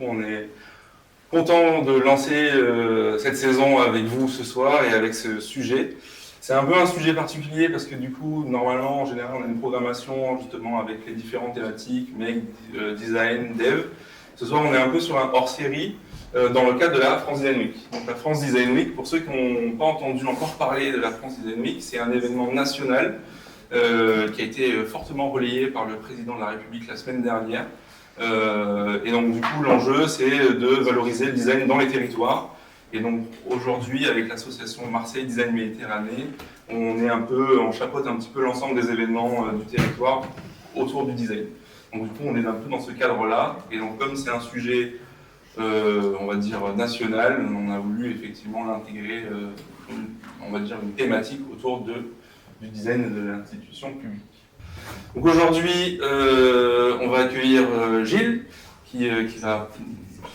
coup, on est content de lancer cette saison avec vous ce soir et avec ce sujet. C'est un peu un sujet particulier parce que du coup, normalement, en général, on a une programmation justement avec les différentes thématiques, make, design, dev. Ce soir, on est un peu sur un hors-série dans le cadre de la France Design Week. Donc la France Design Week, pour ceux qui n'ont pas entendu encore parler de la France Design Week, c'est un événement national qui a été fortement relayé par le président de la République la semaine dernière. Et donc du coup, l'enjeu, c'est de valoriser le design dans les territoires. Et donc aujourd'hui, avec l'association Marseille Design Méditerranée, on chapeaute un petit peu l'ensemble des événements du territoire autour du design. Donc du coup, on est un peu dans ce cadre-là. Et donc comme c'est un sujet, on va dire, national, on a voulu effectivement l'intégrer, on va dire, une thématique autour du design de l'institution publique. Donc aujourd'hui, on va accueillir Gilles, qui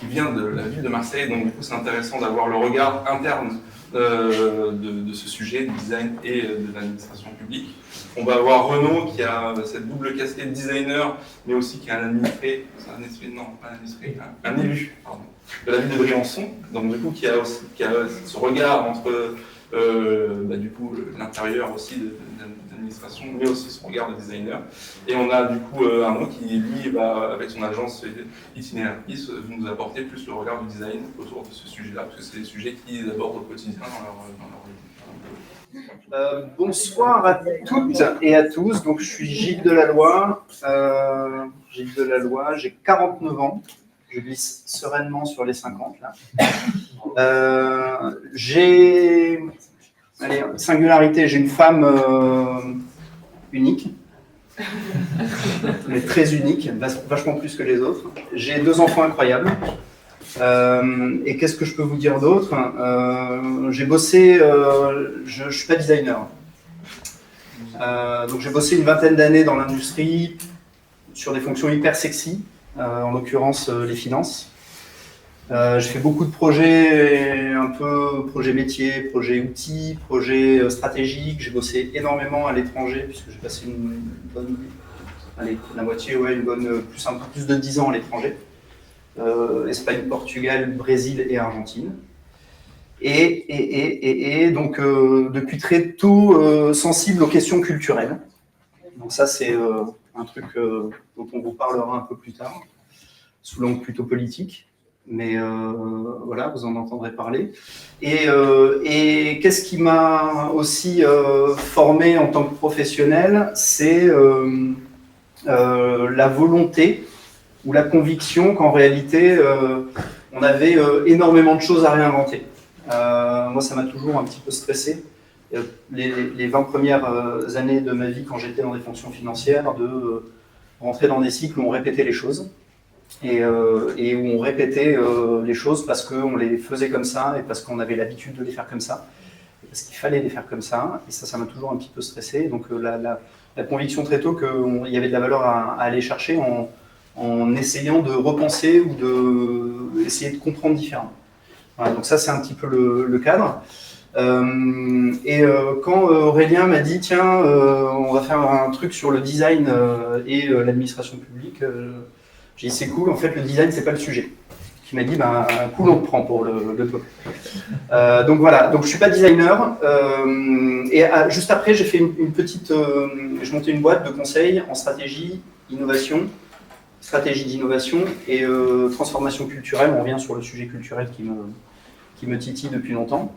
vient de la ville de Marseille, donc du coup c'est intéressant d'avoir le regard interne de ce sujet, du design et de l'administration publique. On va avoir Renaud qui a cette double casquette designer, mais aussi qui est un élu pardon, de la ville de Briançon, donc du coup qui a ce regard entre du coup l'intérieur aussi de l'administration, mais aussi son regard de designer. Et on a du coup Arnaud qui, lui, avec son agence Itinératrice, nous apporter plus le regard du design autour de ce sujet-là, parce que c'est des sujets qu'ils abordent au quotidien dans leur vie. Bonsoir à toutes et à tous. Donc, je suis Gilles Delalloy. J'ai 49 ans. Je glisse sereinement sur les 50 là. Singularité, j'ai une femme unique, mais très unique, vachement plus que les autres. J'ai 2 enfants incroyables. Et qu'est-ce que je peux vous dire d'autre ? J'ai bossé, je ne suis pas designer. Donc j'ai bossé une vingtaine d'années dans l'industrie sur des fonctions hyper sexy, en l'occurrence les finances. J'ai fait beaucoup de projets, un peu projets métiers, projets outils, projets stratégiques. J'ai bossé énormément à l'étranger puisque j'ai passé une bonne, la moitié, un peu plus de 10 ans à l'étranger. Espagne, Portugal, Brésil et Argentine. Et donc depuis très tôt sensible aux questions culturelles. Donc ça c'est un truc dont on vous parlera un peu plus tard, sous l'angle plutôt politique. Mais voilà, vous en entendrez parler. Et qu'est-ce qui m'a aussi formé en tant que professionnel, c'est la volonté ou la conviction qu'en réalité, on avait énormément de choses à réinventer. Moi, ça m'a toujours un petit peu stressé. Les 20 premières années de ma vie, quand j'étais dans des fonctions financières, de rentrer dans des cycles où on répétait les choses. Et où on répétait les choses parce qu'on les faisait comme ça et parce qu'on avait l'habitude de les faire comme ça, et parce qu'il fallait les faire comme ça, et ça m'a toujours un petit peu stressé. Donc la conviction très tôt qu'il y avait de la valeur à aller chercher en essayant de repenser ou d'essayer de comprendre différemment. Voilà, donc ça c'est un petit peu le cadre. Quand Aurélien m'a dit tiens, on va faire un truc sur le design et l'administration publique, j'ai dit c'est cool, en fait le design c'est pas le sujet. Il m'a dit cool, on te prend pour le top. Donc voilà, donc je suis pas designer. Juste après j'ai fait une petite, j'ai monté une boîte de conseils en stratégie d'innovation et transformation culturelle. On revient sur le sujet culturel qui me titille depuis longtemps.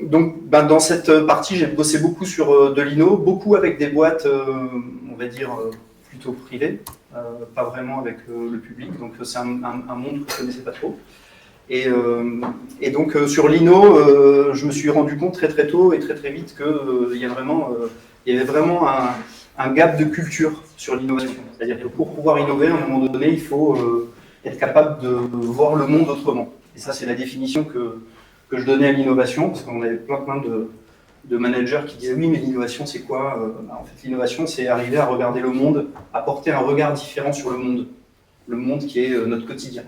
Donc dans cette partie j'ai bossé beaucoup sur de l'inno, beaucoup avec des boîtes, on va dire plutôt privées, pas vraiment avec le public, donc c'est un monde que je ne connaissais pas trop. Et donc sur l'inno, je me suis rendu compte très tôt et très vite qu'il y avait vraiment un gap de culture sur l'innovation. C'est-à-dire que pour pouvoir innover, à un moment donné, il faut être capable de voir le monde autrement. Et ça, c'est la définition que je donnais à l'innovation, parce qu'on avait plein de managers qui disaient « Oui, mais l'innovation, c'est quoi ?» En fait, l'innovation, c'est arriver à regarder le monde, apporter un regard différent sur le monde qui est notre quotidien.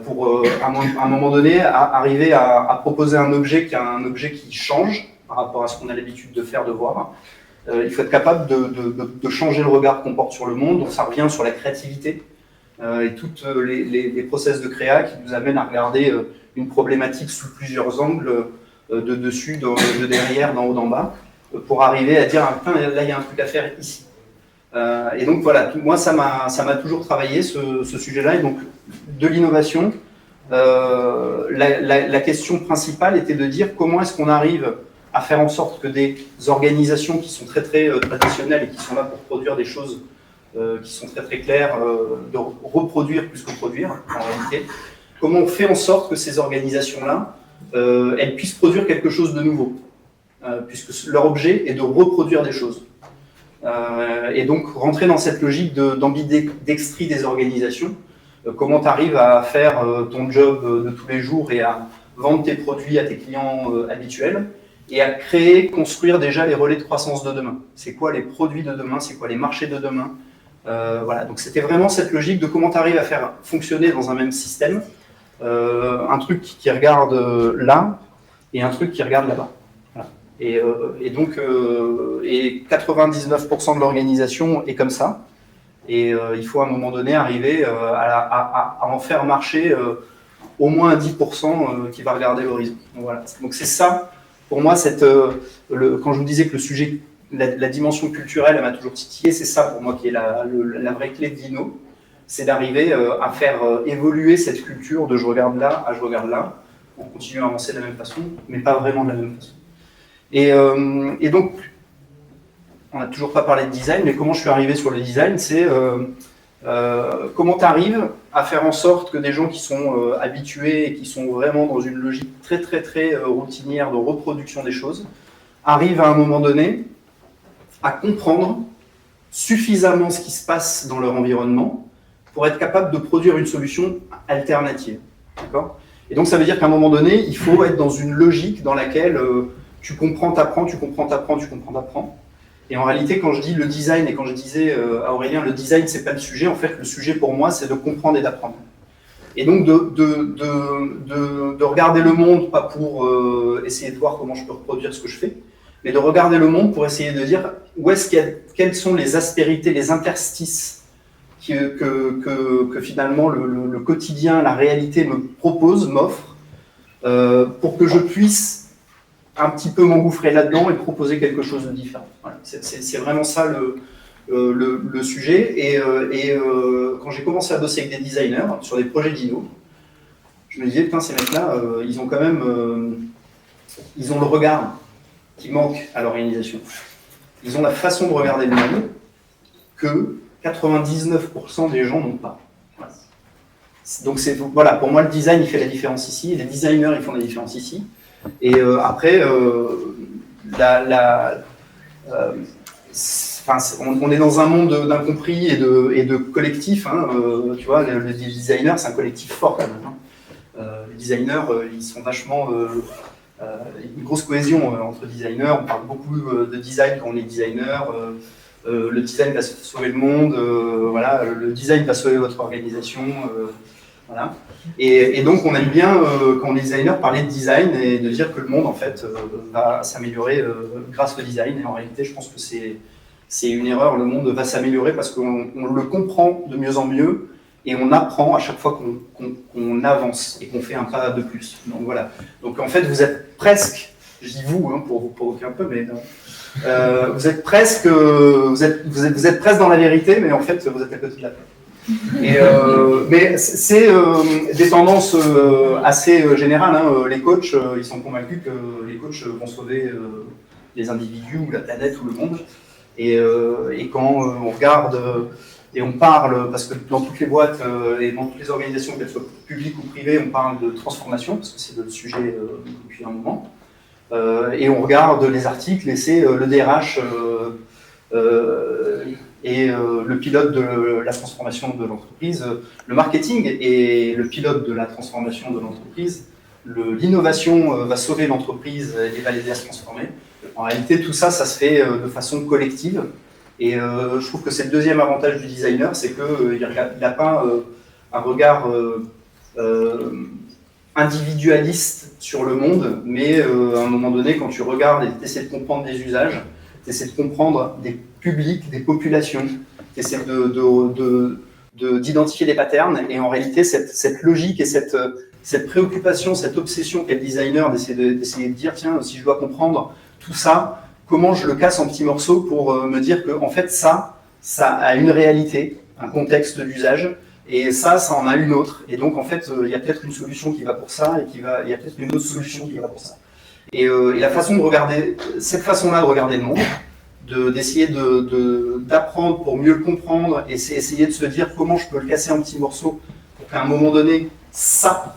Pour, à un moment donné, arriver à proposer un objet qui change par rapport à ce qu'on a l'habitude de faire, de voir. Il faut être capable de changer le regard qu'on porte sur le monde, donc ça revient sur la créativité. et toutes les process de créa qui nous amènent à regarder une problématique sous plusieurs angles, de dessus, de derrière, d'en haut, d'en bas, pour arriver à dire ah, putain, là il y a un truc à faire ici. Et donc voilà, moi ça m'a toujours travaillé ce sujet-là, et donc de l'innovation. La question principale était de dire comment est-ce qu'on arrive à faire en sorte que des organisations qui sont très très traditionnelles et qui sont là pour produire des choses qui sont très très claires, de reproduire plus que produire en réalité, comment on fait en sorte que ces organisations-là elles puissent produire quelque chose de nouveau, puisque leur objet est de reproduire des choses. Et donc rentrer dans cette logique d'ambidextrie des organisations. Comment tu arrives à faire ton job de tous les jours et à vendre tes produits à tes clients habituels et à créer, construire déjà les relais de croissance de demain. C'est quoi les produits de demain, c'est quoi les marchés de demain. Voilà. Donc c'était vraiment cette logique de comment tu arrives à faire fonctionner dans un même système un truc qui regarde là et un truc qui regarde là-bas. Voilà. Et donc 99% de l'organisation est comme ça. Et il faut à un moment donné arriver à en faire marcher au moins 10% qui va regarder l'horizon. Voilà. Donc c'est ça, pour moi, quand je vous disais que le sujet, la dimension culturelle, elle m'a toujours titillé, c'est ça pour moi qui est la vraie clé de Dino, c'est d'arriver à faire évoluer cette culture de je regarde là à je regarde là, on continue à avancer de la même façon, mais pas vraiment de la même façon. Et donc, on n'a toujours pas parlé de design, mais comment je suis arrivé sur le design, c'est comment tu arrives à faire en sorte que des gens qui sont habitués et qui sont vraiment dans une logique très très très routinière de reproduction des choses, arrivent à un moment donné à comprendre suffisamment ce qui se passe dans leur environnement pour être capable de produire une solution alternative. D'accord ? Et donc ça veut dire qu'à un moment donné, il faut être dans une logique dans laquelle tu comprends, t'apprends, tu comprends, t'apprends, tu comprends, t'apprends. Et en réalité, quand je dis le design, et quand je disais à Aurélien, le design, c'est pas le sujet, en fait, le sujet pour moi, c'est de comprendre et d'apprendre. Et donc de regarder le monde, pas pour essayer de voir comment je peux reproduire ce que je fais, mais de regarder le monde pour essayer de dire quelles sont les aspérités, les interstices que finalement le quotidien, la réalité me propose, m'offre, pour que je puisse un petit peu m'engouffrer là-dedans et proposer quelque chose de différent. Voilà. C'est vraiment ça le sujet. Et quand j'ai commencé à bosser avec des designers sur des projets d'Inno, je me disais, putain, ces mecs-là, ils ont quand même ils ont le regard qui manque à l'organisation. Ils ont la façon de regarder le monde que 99% des gens n'ont pas. Voilà. Donc voilà, pour moi, le design, il fait la différence ici, et les designers, ils font la différence ici. Et après, on est dans un monde d'incompris et de collectif. Hein, tu vois, le designer, c'est un collectif fort quand même. Hein. Les designers, ils sont vachement... une grosse cohésion entre designers. On parle beaucoup de design quand on est designer. Le design va sauver le monde. Voilà, le design va sauver votre organisation. Voilà. Et donc, on aime bien, quand on est designer, parler de design et de dire que le monde, en fait, va s'améliorer grâce au design. Et en réalité, je pense que c'est une erreur. Le monde va s'améliorer parce qu'on le comprend de mieux en mieux et on apprend à chaque fois qu'on avance et qu'on fait un pas de plus. Donc, voilà. Donc, en fait, vous êtes presque, je dis vous, hein, pour vous provoquer un peu, mais vous êtes presque dans la vérité, mais en fait, vous êtes à côté de la plaque. Mais c'est des tendances assez générales. Hein. Les coachs, ils sont convaincus que les coachs vont sauver les individus ou la planète ou le monde. Et quand on regarde et on parle, parce que dans toutes les boîtes et dans toutes les organisations, qu'elles soient publiques ou privées, on parle de transformation, parce que c'est le sujet depuis un moment. Et on regarde les articles et c'est le DRH et le pilote de la transformation de l'entreprise, le marketing est le pilote de la transformation de l'entreprise, l'innovation va sauver l'entreprise et va l'aider à se transformer. En réalité, tout ça, ça se fait de façon collective. Et je trouve que c'est le deuxième avantage du designer, c'est qu'il n'a pas un regard individualiste sur le monde, mais à un moment donné, quand tu regardes et tu essaies de comprendre des usages, tu essaies de comprendre des publics, des populations, tu essaies de d'identifier des patterns. Et en réalité, cette logique et cette préoccupation, cette obsession qu'est le designer d'essayer de dire, tiens, si je dois comprendre tout ça, comment je le casse en petits morceaux pour me dire que en fait, ça a une réalité, un contexte d'usage, et ça en a une autre. Et donc, en fait, il y a peut-être une solution qui va pour ça, et il y a peut-être une autre solution qui va pour ça. Et la façon de regarder, cette façon-là de regarder le monde, d'essayer d'apprendre pour mieux le comprendre, et c'est essayer de se dire comment je peux le casser en petits morceaux pour qu'à un moment donné, ça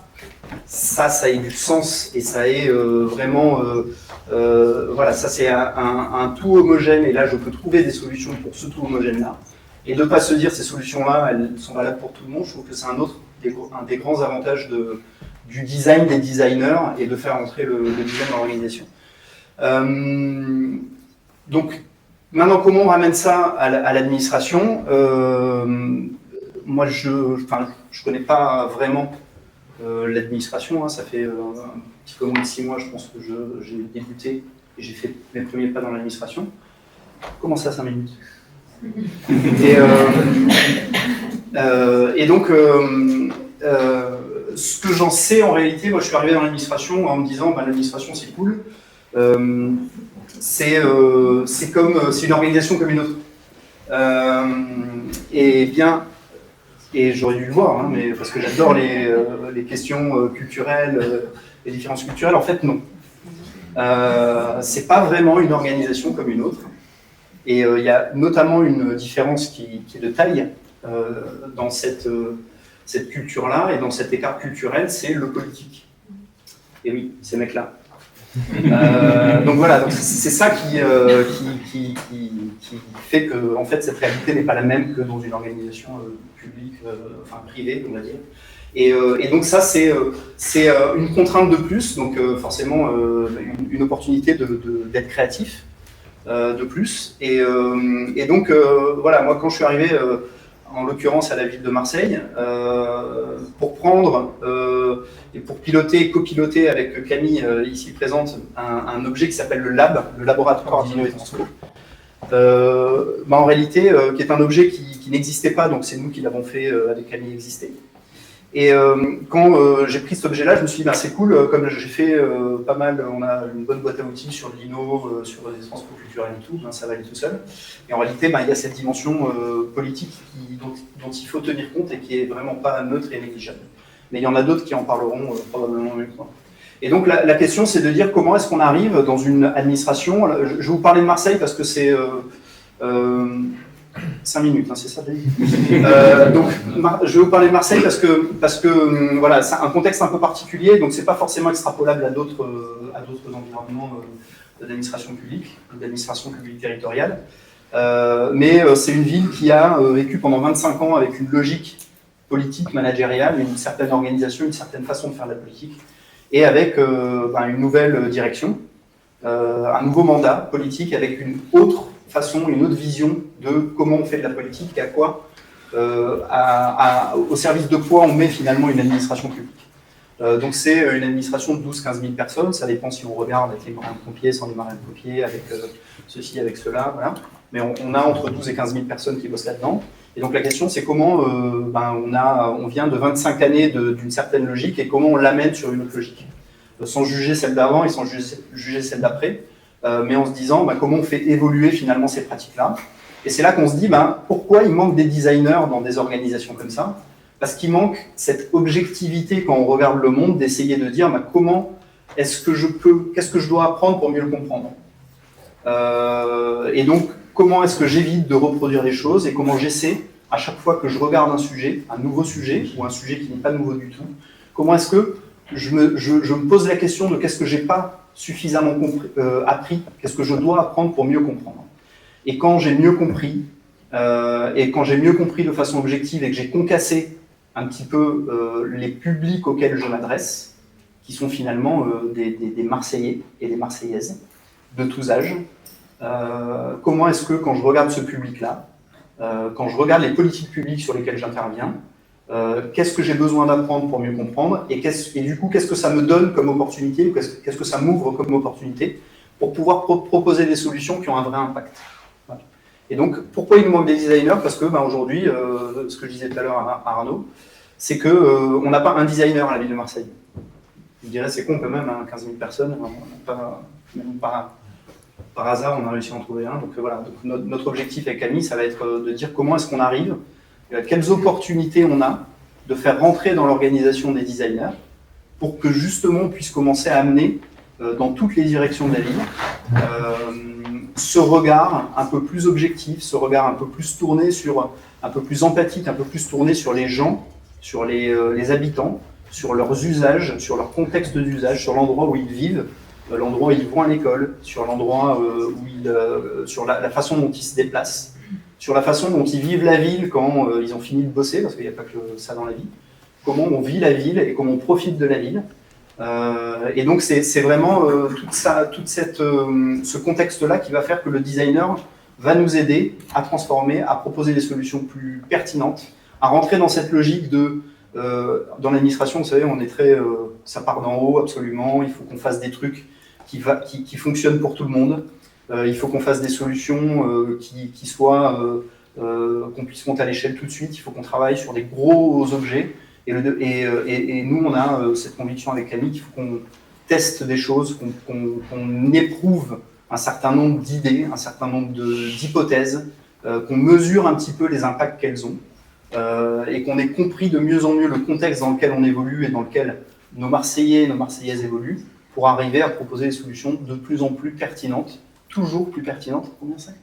ait du sens, et ça ait vraiment... voilà, ça c'est un tout homogène, et là je peux trouver des solutions pour ce tout homogène-là. Et de ne pas se dire ces solutions-là, elles sont valables pour tout le monde, je trouve que c'est un des grands avantages du design des designers et de faire entrer le design dans l'organisation. Donc, maintenant, comment on ramène ça à l'administration? Moi, je ne connais pas vraiment l'administration, hein, ça fait un petit peu moins de 6 mois, je pense que j'ai débuté et j'ai fait mes premiers pas dans l'administration. Comment ça, 5 minutes? Et donc, ce que j'en sais en réalité, moi je suis arrivé dans l'administration en me disant bah, l'administration c'est cool, c'est une organisation comme une autre. Et j'aurais dû le voir, hein, mais parce que j'adore les questions culturelles, les différences culturelles, en fait non. C'est pas vraiment une organisation comme une autre. Et il y a notamment une différence qui est de taille dans cette culture-là et dans cet écart culturel, c'est le politique. Et oui, ces mecs-là. Donc voilà, donc c'est ça qui fait que en fait, cette réalité n'est pas la même que dans une organisation publique, enfin privée, on va dire. Et donc ça, c'est une contrainte de plus, donc forcément une opportunité d'être créatif. De plus. Et donc, voilà, moi, quand je suis arrivé, en l'occurrence à la ville de Marseille, pour prendre et pour piloter et copiloter avec Camille, ici présente, un objet qui s'appelle le LAB, le Laboratoire d'Inno et Transfo, en réalité, qui est un objet qui n'existait pas, donc c'est nous qui l'avons fait avec Camille exister. Et quand j'ai pris cet objet-là, je me suis dit, c'est cool, comme j'ai fait pas mal, on a une bonne boîte à outils sur l'INO, sur les transports culturels et tout, ça va aller tout seul. Et en réalité, il y a cette dimension politique dont il faut tenir compte et qui est vraiment pas neutre et négligeable. Mais il y en a d'autres qui en parleront probablement mieux que moi. Et donc la question, c'est de dire comment est-ce qu'on arrive dans une administration. Je vais vous parler de Marseille parce que c'est... 5 minutes, hein, c'est ça. Donc, je vais vous parler de Marseille parce que voilà, c'est un contexte un peu particulier, donc c'est pas forcément extrapolable à d'autres environnements d'administration publique, d'administration publique territoriale. Mais c'est une ville qui a vécu pendant 25 ans avec une logique politique, managériale, une certaine organisation, une certaine façon de faire de la politique, et avec une nouvelle direction, un nouveau mandat politique avec une autre façon, une autre vision de comment on fait de la politique et à quoi, au service de quoi on met finalement une administration publique. Donc c'est une administration de 12-15 000 personnes, ça dépend si on regarde avec les marins de pompiers, sans les marins de pompiers, avec ceci, avec cela, voilà. Mais on a entre 12 et 15 000 personnes qui bossent là-dedans. Et donc la question c'est comment on vient de 25 années d'une certaine logique et comment on l'amène sur une autre logique. Sans juger celle d'avant et sans juger celle d'après. Mais en se disant comment on fait évoluer finalement ces pratiques-là. Et c'est là qu'on se dit pourquoi il manque des designers dans des organisations comme ça? Parce qu'il manque cette objectivité quand on regarde le monde, d'essayer de dire comment est-ce que qu'est-ce que je dois apprendre pour mieux le comprendre. Et donc comment est-ce que j'évite de reproduire les choses et comment j'essaie, à chaque fois que je regarde un sujet, un nouveau sujet ou un sujet qui n'est pas nouveau du tout, comment est-ce que je me pose la question de qu'est-ce que j'ai pas suffisamment appris, qu'est-ce que je dois apprendre pour mieux comprendre. Et quand j'ai mieux compris, de façon objective et que j'ai concassé un petit peu les publics auxquels je m'adresse, qui sont finalement des Marseillais et des Marseillaises de tous âges, comment est-ce que quand je regarde ce public-là, quand je regarde les politiques publiques sur lesquelles j'interviens, qu'est-ce que j'ai besoin d'apprendre pour mieux comprendre et du coup, qu'est-ce que ça me donne comme opportunité, qu'est-ce que ça m'ouvre comme opportunité pour pouvoir proposer des solutions qui ont un vrai impact. Voilà. Et donc, pourquoi il nous manque des designers? Parce que aujourd'hui, ce que je disais tout à l'heure à Arnaud, c'est qu'on n'a pas un designer à la ville de Marseille. Je dirais, c'est con quand même, hein, 15 000 personnes, même par hasard, on a réussi à en trouver un. Donc voilà, donc notre objectif avec Camille, ça va être de dire comment est-ce qu'on arrive, quelles opportunités on a de faire rentrer dans l'organisation des designers pour que justement on puisse commencer à amener dans toutes les directions de la ville ce regard un peu plus objectif, ce regard un peu plus tourné sur, un peu plus empathique, un peu plus tourné sur les gens, sur les habitants, sur leurs usages, sur leur contexte d'usage, sur l'endroit où ils vivent, l'endroit où ils vont à l'école, sur l'endroit sur la façon dont ils se déplacent, sur la façon dont ils vivent la ville quand ils ont fini de bosser, parce qu'il n'y a pas que ça dans la vie, comment on vit la ville et comment on profite de la ville. Et donc c'est vraiment ce contexte-là qui va faire que le designer va nous aider à transformer, à proposer des solutions plus pertinentes, à rentrer dans cette logique de dans l'administration, vous savez, on est très ça part d'en haut absolument, il faut qu'on fasse des trucs qui fonctionnent pour tout le monde, il faut qu'on fasse des solutions qui soient qu'on puisse monter à l'échelle tout de suite, il faut qu'on travaille sur des gros objets. Et nous, on a cette conviction avec Camille qu'il faut qu'on teste des choses, qu'on éprouve un certain nombre d'idées, un certain nombre d'hypothèses, qu'on mesure un petit peu les impacts qu'elles ont, et qu'on ait compris de mieux en mieux le contexte dans lequel on évolue et dans lequel nos Marseillais et nos Marseillaises évoluent, pour arriver à proposer des solutions de plus en plus pertinentes, toujours plus pertinentes. Combien c'est ?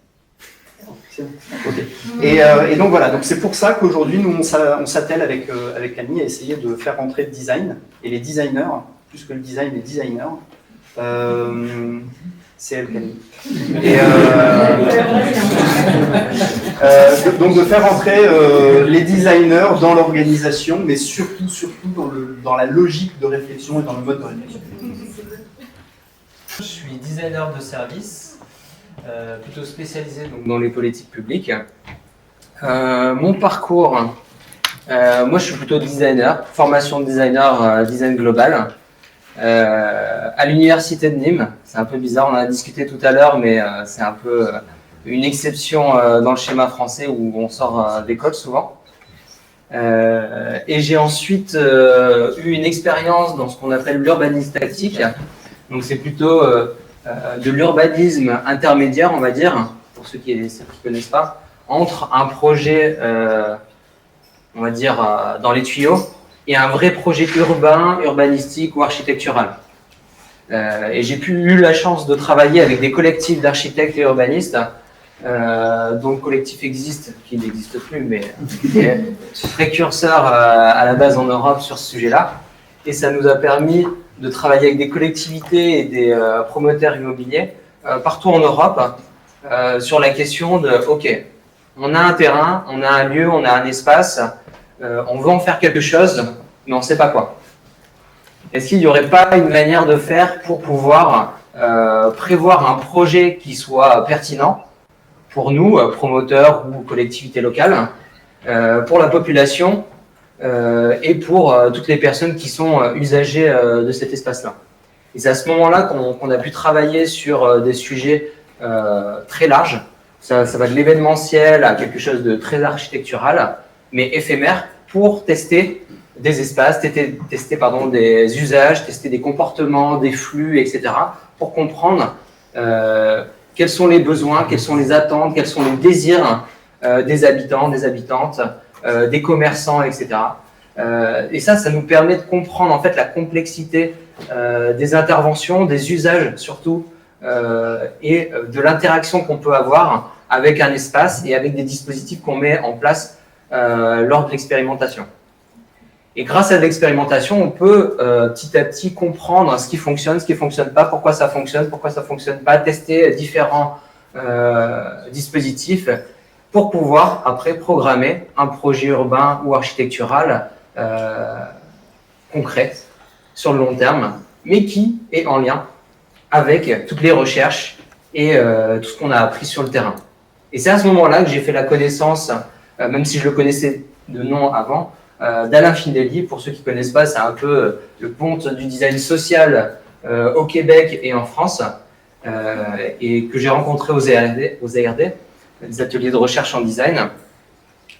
Okay. Et donc voilà, donc c'est pour ça qu'aujourd'hui nous on s'attelle avec Camille à essayer de faire rentrer le design et les designers, plus que le design, les designers. C'est elle Camille. Et donc de faire rentrer les designers dans l'organisation, mais surtout dans la logique de réflexion et dans le mode de réflexion. Je suis designer de service. Plutôt spécialisé donc, dans les politiques publiques. Mon parcours, moi je suis plutôt designer, formation de designer, design global, à l'université de Nîmes. C'est un peu bizarre, on en a discuté tout à l'heure, mais c'est un peu une exception dans le schéma français où on sort d'école souvent. Et j'ai ensuite eu une expérience dans ce qu'on appelle l'urbanisme tactique. Donc c'est plutôt de l'urbanisme intermédiaire, on va dire, pour ceux qui ne connaissent pas, entre un projet, on va dire, dans les tuyaux, et un vrai projet urbain, urbanistique ou architectural. Et j'ai eu la chance de travailler avec des collectifs d'architectes et urbanistes, dont le collectif existe, qui n'existe plus, mais qui est précurseur à la base en Europe sur ce sujet-là. Et ça nous a permis de travailler avec des collectivités et des promoteurs immobiliers partout en Europe sur la question de « Ok, on a un terrain, on a un lieu, on a un espace, on veut en faire quelque chose, mais on ne sait pas quoi. Est-ce qu'il n'y aurait pas une manière de faire pour pouvoir prévoir un projet qui soit pertinent pour nous, promoteurs ou collectivités locales, pour la population et pour toutes les personnes qui sont usagers de cet espace-là. Et c'est à ce moment-là qu'on a pu travailler sur des sujets très larges. Ça va de l'événementiel à quelque chose de très architectural, mais éphémère, pour tester des espaces, tester des usages, tester des comportements, des flux, etc., pour comprendre quels sont les besoins, quelles sont les attentes, quels sont les désirs des habitants, des habitantes, des commerçants, etc. Et ça nous permet de comprendre en fait la complexité des interventions, des usages surtout, et de l'interaction qu'on peut avoir avec un espace et avec des dispositifs qu'on met en place lors de l'expérimentation. Et grâce à l'expérimentation, on peut petit à petit comprendre ce qui fonctionne pas, pourquoi ça fonctionne pas, tester différents dispositifs pour pouvoir après programmer un projet urbain ou architectural concret sur le long terme, mais qui est en lien avec toutes les recherches et tout ce qu'on a appris sur le terrain. Et c'est à ce moment-là que j'ai fait la connaissance, même si je le connaissais de nom avant, d'Alain Finelli. Pour ceux qui ne connaissent pas, c'est un peu le ponte du design social au Québec et en France, et que j'ai rencontré aux ARD. des ateliers de recherche en design.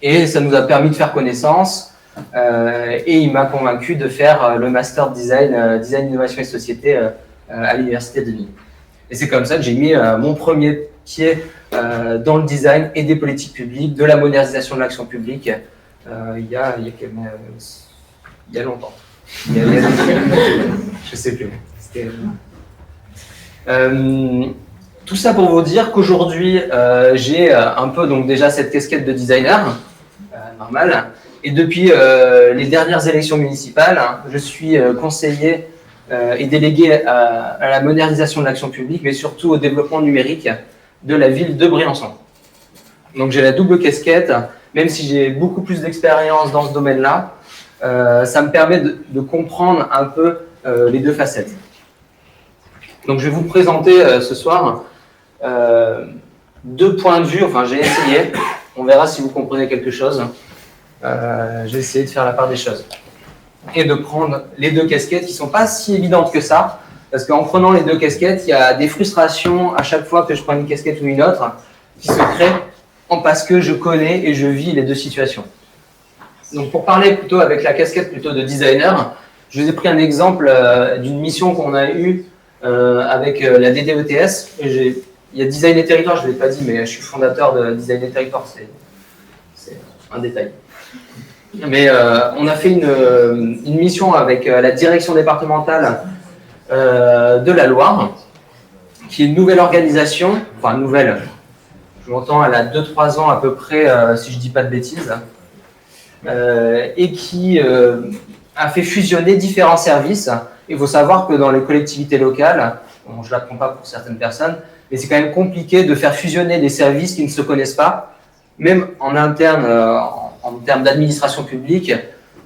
Et ça nous a permis de faire connaissance. Et il m'a convaincu de faire le master design, design, innovation et société à l'université de Nîmes. Et c'est comme ça que j'ai mis mon premier pied dans le design et des politiques publiques, de la modernisation de l'action publique, il y a longtemps. Je sais plus. Tout ça pour vous dire qu'aujourd'hui, j'ai un peu donc déjà cette casquette de designer, normal. Et depuis les dernières élections municipales, je suis conseiller et délégué à la modernisation de l'action publique, mais surtout au développement numérique de la ville de Briançon. Donc j'ai la double casquette, même si j'ai beaucoup plus d'expérience dans ce domaine-là, ça me permet de comprendre un peu les deux facettes. Donc je vais vous présenter ce soir deux points de vue, enfin j'ai essayé, on verra si vous comprenez quelque chose. J'ai essayé de faire la part des choses et de prendre les deux casquettes qui ne sont pas si évidentes que ça, parce qu'en prenant les deux casquettes, il y a des frustrations à chaque fois que je prends une casquette ou une autre qui se créent parce que je connais et je vis les deux situations. Donc pour parler plutôt avec la casquette plutôt de designer, je vous ai pris un exemple d'une mission qu'on a eue avec la DDETS. Il y a Design et Territoire, je ne l'ai pas dit, mais je suis fondateur de Design et Territoire, c'est un détail. Mais on a fait une mission avec la direction départementale de la Loire, qui est une nouvelle organisation, enfin nouvelle, je m'entends, elle a 2-3 ans à peu près, si je ne dis pas de bêtises, et qui a fait fusionner différents services. Il faut savoir que dans les collectivités locales, bon, je ne l'apprends pas pour certaines personnes, mais c'est quand même compliqué de faire fusionner des services qui ne se connaissent pas, même en interne, en termes d'administration publique.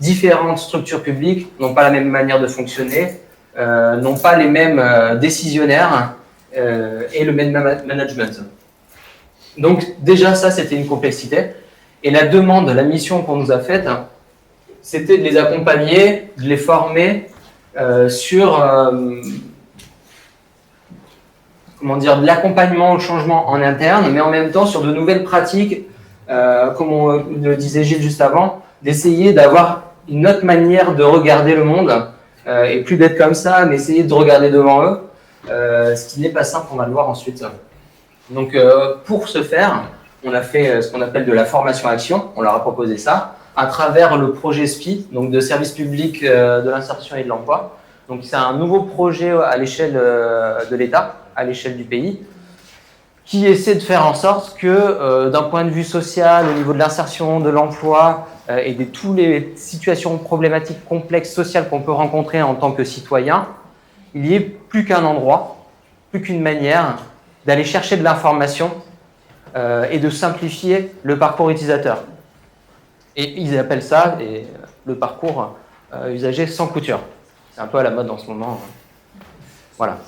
Différentes structures publiques n'ont pas la même manière de fonctionner, n'ont pas les mêmes décisionnaires et le même management. Donc déjà ça c'était une complexité, et la demande, la mission qu'on nous a faite, c'était de les accompagner, de les former sur comment dire, de l'accompagnement au changement en interne, mais en même temps sur de nouvelles pratiques, comme on le disait Gilles juste avant, d'essayer d'avoir une autre manière de regarder le monde, et plus d'être comme ça, mais essayer de regarder devant eux, ce qui n'est pas simple, on va le voir ensuite. Donc pour ce faire, on a fait ce qu'on appelle de la formation-action, on leur a proposé ça, à travers le projet SPI, donc de service public de l'insertion et de l'emploi. Donc c'est un nouveau projet à l'échelle de l'État, à l'échelle du pays, qui essaie de faire en sorte que d'un point de vue social, au niveau de l'insertion, de l'emploi et de toutes les situations problématiques complexes sociales qu'on peut rencontrer en tant que citoyen, il n'y ait plus qu'un endroit, plus qu'une manière d'aller chercher de l'information et de simplifier le parcours utilisateur. Et ils appellent ça le parcours usager sans couture. C'est un peu à la mode en ce moment. Voilà.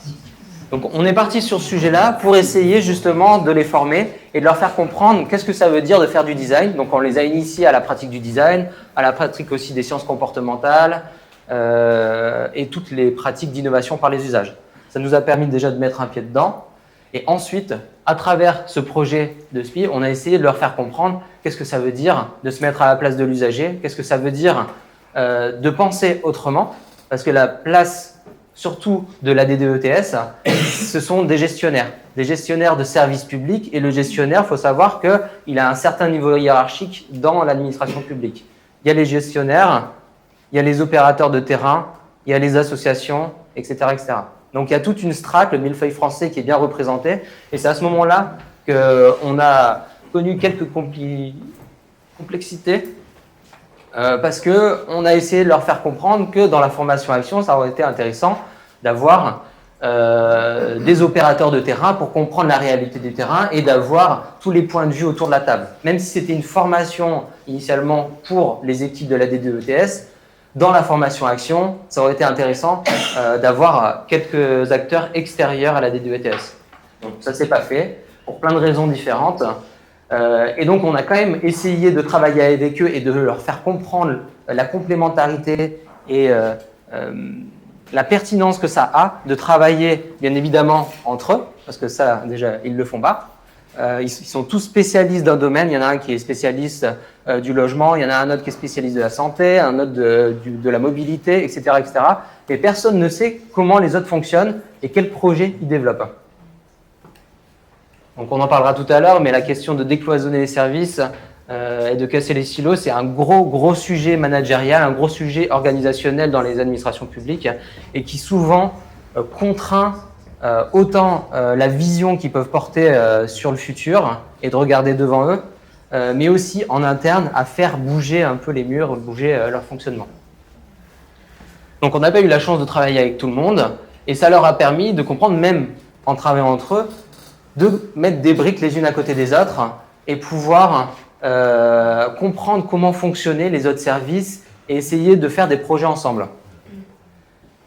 Donc on est parti sur ce sujet-là pour essayer justement de les former et de leur faire comprendre qu'est-ce que ça veut dire de faire du design. Donc on les a initiés à la pratique du design, à la pratique aussi des sciences comportementales et toutes les pratiques d'innovation par les usages. Ça nous a permis déjà de mettre un pied dedans. Et ensuite, à travers ce projet de SPI, on a essayé de leur faire comprendre qu'est-ce que ça veut dire de se mettre à la place de l'usager, qu'est-ce que ça veut dire de penser autrement, parce que la place surtout de la DDETS, ce sont des gestionnaires de services publics, et le gestionnaire, il faut savoir qu'il a un certain niveau hiérarchique dans l'administration publique. Il y a les gestionnaires, il y a les opérateurs de terrain, il y a les associations, etc., etc. Donc il y a toute une strate, le millefeuille français qui est bien représenté, et c'est à ce moment-là qu'on a connu quelques complexités, parce qu'on a essayé de leur faire comprendre que dans la formation action, ça aurait été intéressant d'avoir des opérateurs de terrain pour comprendre la réalité du terrain et d'avoir tous les points de vue autour de la table. Même si c'était une formation initialement pour les équipes de la DDETS, dans la formation action, ça aurait été intéressant d'avoir quelques acteurs extérieurs à la DDETS. Donc ça ne s'est pas fait, pour plein de raisons différentes. Et donc on a quand même essayé de travailler avec eux et de leur faire comprendre la complémentarité et la pertinence que ça a de travailler bien évidemment entre eux, parce que ça déjà ils ne le font pas, Ils sont tous spécialistes d'un domaine. Il y en a un qui est spécialiste du logement, il y en a un autre qui est spécialiste de la santé, un autre de la mobilité, etc., etc. Mais personne ne sait comment les autres fonctionnent et quel projet ils développent. Donc on en parlera tout à l'heure, mais la question de décloisonner les services et de casser les silos, c'est un gros sujet managérial, un gros sujet organisationnel dans les administrations publiques et qui souvent contraint autant la vision qu'ils peuvent porter sur le futur et de regarder devant eux, mais aussi en interne à faire bouger un peu les murs, bouger leur fonctionnement. Donc on n'a pas eu la chance de travailler avec tout le monde et ça leur a permis de comprendre, même en travaillant entre eux, de mettre des briques les unes à côté des autres et pouvoir comprendre comment fonctionnaient les autres services et essayer de faire des projets ensemble.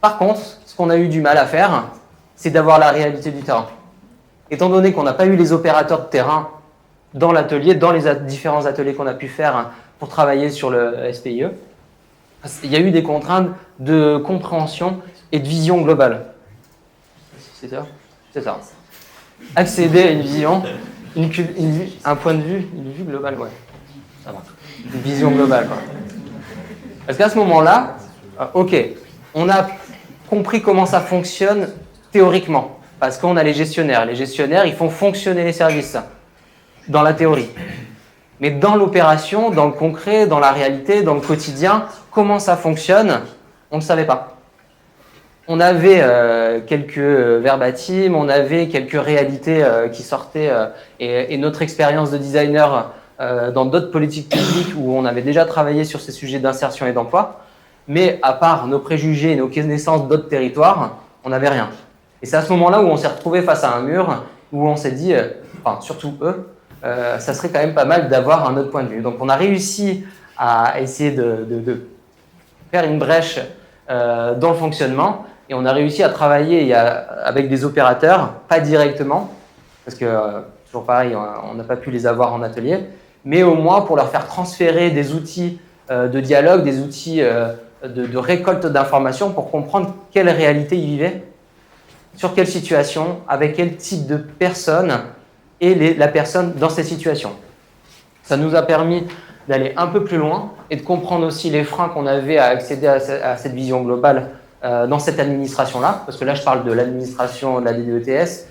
Par contre, ce qu'on a eu du mal à faire, c'est d'avoir la réalité du terrain. Étant donné qu'on n'a pas eu les opérateurs de terrain dans l'atelier, dans les différents ateliers qu'on a pu faire pour travailler sur le SPIE, il y a eu des contraintes de compréhension et de vision globale. C'est ça ? C'est ça. Accéder à une vision, un point de vue, une vue globale, ouais. Ça va. Une vision globale, quoi. Parce qu'à ce moment-là, ok, on a compris comment ça fonctionne théoriquement, parce qu'on a les gestionnaires. Les gestionnaires, ils font fonctionner les services dans la théorie. Mais dans l'opération, dans le concret, dans la réalité, dans le quotidien, comment ça fonctionne, on ne le savait pas. On avait quelques verbatims, on avait quelques réalités qui sortaient et notre expérience de designer dans d'autres politiques publiques où on avait déjà travaillé sur ces sujets d'insertion et d'emploi. Mais à part nos préjugés et nos connaissances d'autres territoires, on n'avait rien. Et c'est à ce moment-là où on s'est retrouvé face à un mur, où on s'est dit, enfin surtout eux, ça serait quand même pas mal d'avoir un autre point de vue. Donc on a réussi à essayer de faire une brèche dans le fonctionnement et on a réussi à travailler avec des opérateurs, pas directement, parce que toujours pareil, on n'a pas pu les avoir en atelier, mais au moins pour leur faire transférer des outils de dialogue, des outils de récolte d'informations pour comprendre quelle réalité ils vivaient, sur quelle situation, avec quel type de personne et la personne dans cette situation. Ça nous a permis d'aller un peu plus loin et de comprendre aussi les freins qu'on avait à accéder à cette vision globale dans cette administration-là, parce que là je parle de l'administration de la DDETS,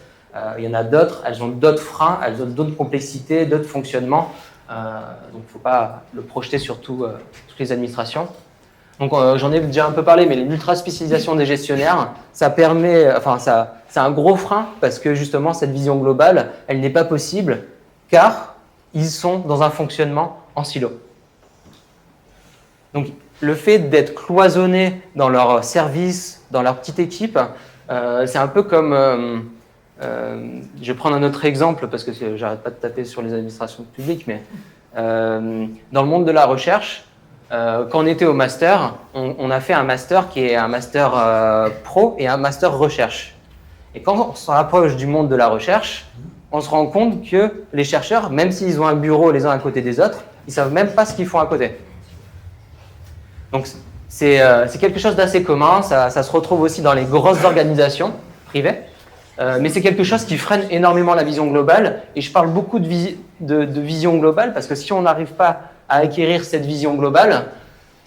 il y en a d'autres, elles ont d'autres freins, elles ont d'autres complexités, d'autres fonctionnements, donc il ne faut pas le projeter sur toutes les administrations. Donc j'en ai déjà un peu parlé, mais l'ultra-spécialisation des gestionnaires, ça permet, c'est un gros frein parce que justement cette vision globale, elle n'est pas possible car ils sont dans un fonctionnement en silo. Donc le fait d'être cloisonnés dans leur service, dans leur petite équipe, c'est un peu comme, je vais prendre un autre exemple parce que j'arrête pas de taper sur les administrations publiques, mais dans le monde de la recherche, quand on était au master, on a fait un master qui est un master pro et un master recherche. Et quand on se rapproche du monde de la recherche, on se rend compte que les chercheurs, même s'ils ont un bureau les uns à côté des autres, ils ne savent même pas ce qu'ils font à côté. Donc c'est quelque chose d'assez commun, ça se retrouve aussi dans les grosses organisations privées, mais c'est quelque chose qui freine énormément la vision globale. Et je parle beaucoup de vision globale parce que si on n'arrive pas à acquérir cette vision globale,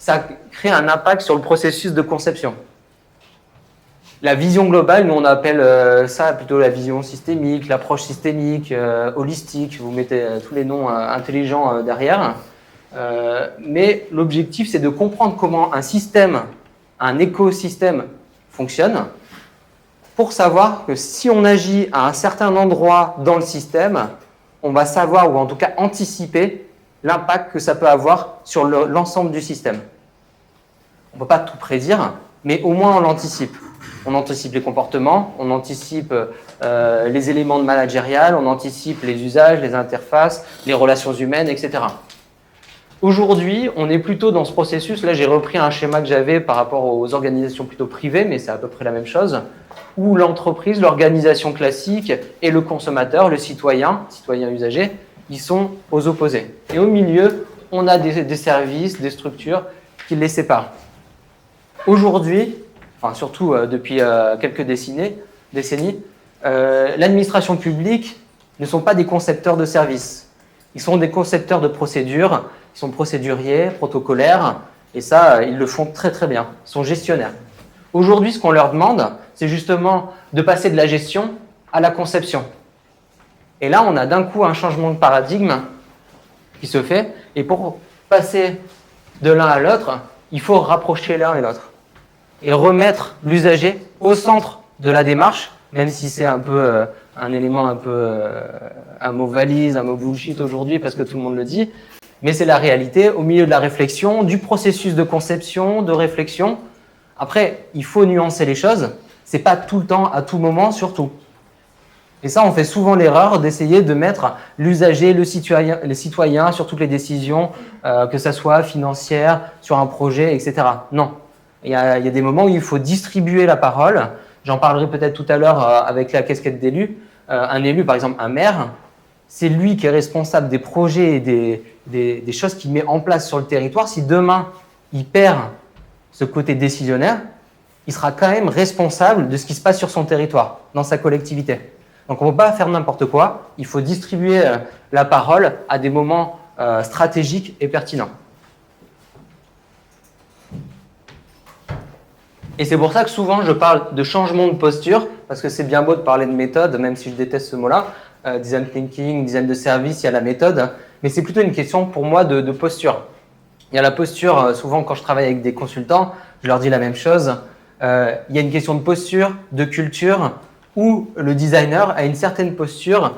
ça crée un impact sur le processus de conception. La vision globale, nous on appelle ça plutôt la vision systémique, l'approche systémique, holistique, vous mettez tous les noms intelligents derrière. Mais l'objectif c'est de comprendre comment un système, un écosystème fonctionne pour savoir que si on agit à un certain endroit dans le système, on va savoir ou en tout cas anticiper l'impact que ça peut avoir sur l'ensemble du système. On ne peut pas tout prédire, mais au moins on l'anticipe. On anticipe les comportements, on anticipe les éléments de managérial, on anticipe les usages, les interfaces, les relations humaines, etc. Aujourd'hui, on est plutôt dans ce processus, là j'ai repris un schéma que j'avais par rapport aux organisations plutôt privées, mais c'est à peu près la même chose, où l'entreprise, l'organisation classique et le consommateur, le citoyen usager, ils sont aux opposés. Et au milieu, on a des services, des structures qui les séparent. Aujourd'hui, enfin surtout depuis quelques décennies, l'administration publique ne sont pas des concepteurs de services. Ils sont des concepteurs de procédures, ils sont procéduriers, protocolaires, et ça, ils le font très très bien. Ils sont gestionnaires. Aujourd'hui, ce qu'on leur demande, c'est justement de passer de la gestion à la conception. Et là, on a d'un coup un changement de paradigme qui se fait. Et pour passer de l'un à l'autre, il faut rapprocher l'un et l'autre. Et remettre l'usager au centre de la démarche, même si c'est un peu un élément un peu un mot valise, un mot bullshit aujourd'hui parce que tout le monde le dit. Mais c'est la réalité au milieu de la réflexion, du processus de conception, de réflexion. Après, il faut nuancer les choses. C'est pas tout le temps, à tout moment, surtout. Et ça, on fait souvent l'erreur d'essayer de mettre l'usager, les citoyens sur toutes les décisions, que ça soit financière, sur un projet, etc. Non. Il y a des moments où il faut distribuer la parole. J'en parlerai peut-être tout à l'heure avec la casquette d'élu. Un élu, par exemple, un maire, c'est lui qui est responsable des projets et des choses qu'il met en place sur le territoire. Si demain, il perd ce côté décisionnaire, il sera quand même responsable de ce qui se passe sur son territoire, dans sa collectivité. Donc, on ne peut pas faire n'importe quoi. Il faut distribuer la parole à des moments stratégiques et pertinents. Et c'est pour ça que souvent, je parle de changement de posture, parce que c'est bien beau de parler de méthode, même si je déteste ce mot-là. Design thinking, design de service, il y a la méthode. Mais c'est plutôt une question, pour moi, de posture. Il y a la posture, souvent quand je travaille avec des consultants, je leur dis la même chose. Il y a une question de posture, de culture, où le designer a une certaine posture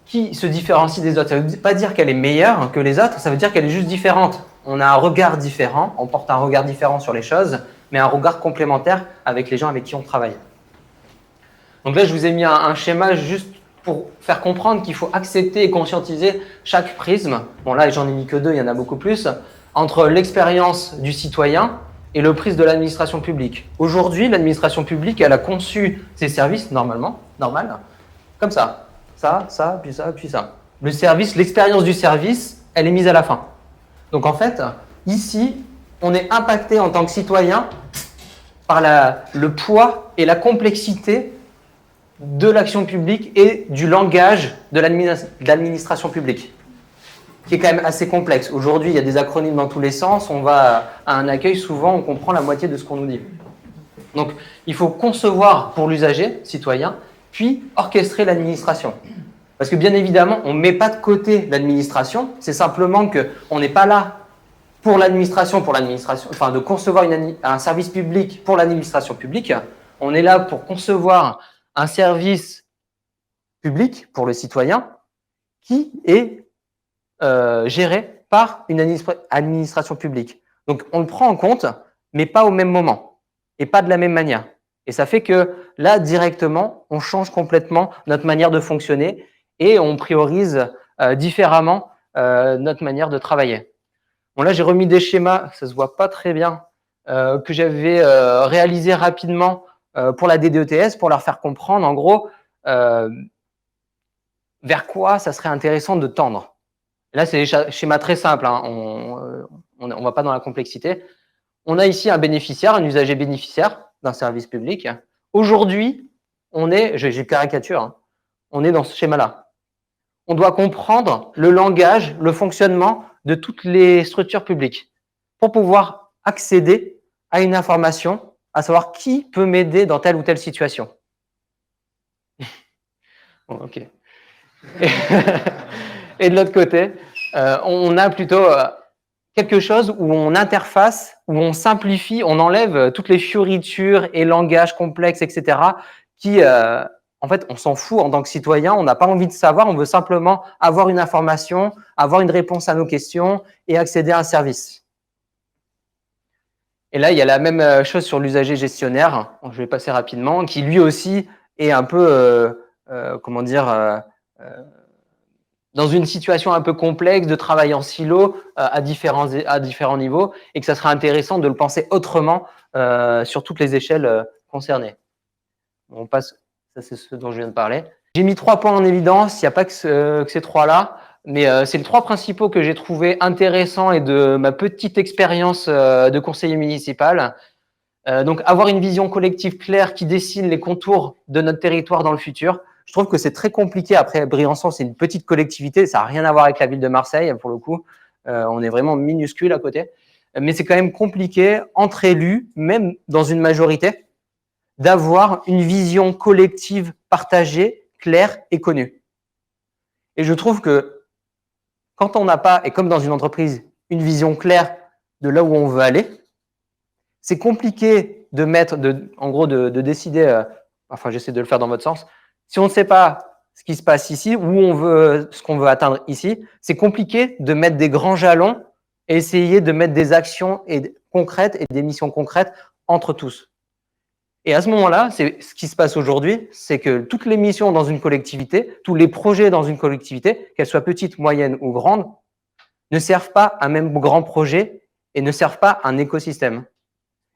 qui se différencie des autres. Ça ne veut pas dire qu'elle est meilleure que les autres, ça veut dire qu'elle est juste différente. On a un regard différent, on porte un regard différent sur les choses, mais un regard complémentaire avec les gens avec qui on travaille. Donc là, je vous ai mis un schéma juste pour faire comprendre qu'il faut accepter et conscientiser chaque prisme. Bon là, j'en ai mis que 2, il y en a beaucoup plus, entre l'expérience du citoyen et le prisme de l'administration publique. Aujourd'hui, l'administration publique, elle a conçu ses services normal, comme ça. Ça, puis ça, puis ça. Le service, l'expérience du service, elle est mise à la fin. Donc en fait, ici, on est impacté en tant que citoyen par le poids et la complexité de l'action publique et du langage de l'administration publique, qui est quand même assez complexe. Aujourd'hui, il y a des acronymes dans tous les sens. On va à un accueil, souvent, on comprend la moitié de ce qu'on nous dit. Donc, il faut concevoir pour l'usager, citoyen, puis orchestrer l'administration. Parce que bien évidemment, on ne met pas de côté l'administration. C'est simplement qu'on n'est pas là pour l'administration, enfin de concevoir un service public pour l'administration publique. On est là pour concevoir un service public pour le citoyen qui est géré par une administration publique. Donc, on le prend en compte, mais pas au même moment et pas de la même manière. Et ça fait que là, directement, on change complètement notre manière de fonctionner et on priorise différemment notre manière de travailler. Bon, là, j'ai remis des schémas, ça se voit pas très bien, que j'avais réalisé rapidement pour la DDETS pour leur faire comprendre, en gros, vers quoi ça serait intéressant de tendre. Là, c'est des schémas très simples, hein. On va pas dans la complexité. On a ici un bénéficiaire, un usager bénéficiaire d'un service public. Aujourd'hui, j'ai caricature, hein, on est dans ce schéma-là. On doit comprendre le langage, le fonctionnement de toutes les structures publiques pour pouvoir accéder à une information, à savoir qui peut m'aider dans telle ou telle situation. Bon, ok. Et de l'autre côté, on a plutôt quelque chose où on interface, où on simplifie, on enlève toutes les fioritures et langages complexes, etc., qui, en fait, on s'en fout en tant que citoyen, on n'a pas envie de savoir, on veut simplement avoir une information, avoir une réponse à nos questions et accéder à un service. Et là, il y a la même chose sur l'usager gestionnaire, je vais passer rapidement, qui lui aussi est un peu, dans une situation un peu complexe de travail en silo à différents niveaux et que ça serait intéressant de le penser autrement sur toutes les échelles concernées. On passe, ça c'est ce dont je viens de parler. J'ai mis 3 points en évidence, il n'y a pas que ces 3-là, mais c'est les 3 principaux que j'ai trouvés intéressants et de ma petite expérience de conseiller municipal. Donc avoir une vision collective claire qui dessine les contours de notre territoire dans le futur. Je trouve que c'est très compliqué. Après, Briançon, c'est une petite collectivité. Ça n'a rien à voir avec la ville de Marseille, pour le coup. On est vraiment minuscule à côté. Mais c'est quand même compliqué, entre élus, même dans une majorité, d'avoir une vision collective partagée, claire et connue. Et je trouve que quand on n'a pas, et comme dans une entreprise, une vision claire de là où on veut aller, c'est compliqué de mettre, en gros, de décider, enfin j'essaie de le faire dans votre sens, si on ne sait pas ce qui se passe ici, où on veut, ce qu'on veut atteindre ici, c'est compliqué de mettre des grands jalons et essayer de mettre des actions concrètes et des missions concrètes entre tous. Et à ce moment-là, c'est ce qui se passe aujourd'hui, c'est que toutes les missions dans une collectivité, tous les projets dans une collectivité, qu'elles soient petites, moyennes ou grandes, ne servent pas un même grand projet et ne servent pas un écosystème.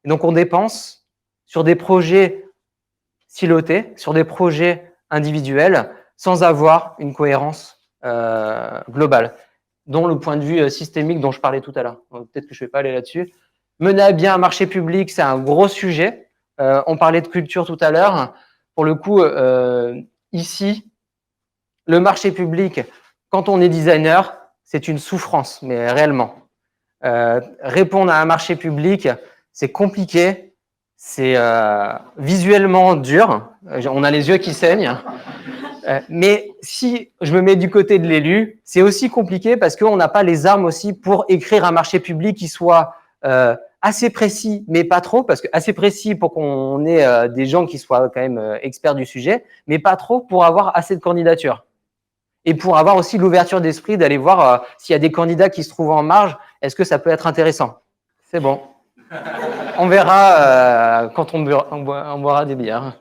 Et donc, on dépense sur des projets silotés, sur des projets individuels, sans avoir une cohérence globale, dont le point de vue systémique dont je parlais tout à l'heure. Peut-être que je ne vais pas aller là-dessus. Mener à bien un marché public, c'est un gros sujet. On parlait de culture tout à l'heure. Pour le coup, ici, le marché public, quand on est designer, c'est une souffrance, mais réellement. Répondre à un marché public, c'est compliqué, c'est visuellement dur. On a les yeux qui saignent. Mais si je me mets du côté de l'élu, c'est aussi compliqué parce qu'on n'a pas les armes aussi pour écrire un marché public qui soit assez précis, mais pas trop, parce que assez précis pour qu'on ait des gens qui soient quand même experts du sujet, mais pas trop pour avoir assez de candidatures. Et pour avoir aussi l'ouverture d'esprit d'aller voir s'il y a des candidats qui se trouvent en marge, est-ce que ça peut être intéressant? C'est bon. On verra quand on boira des bières.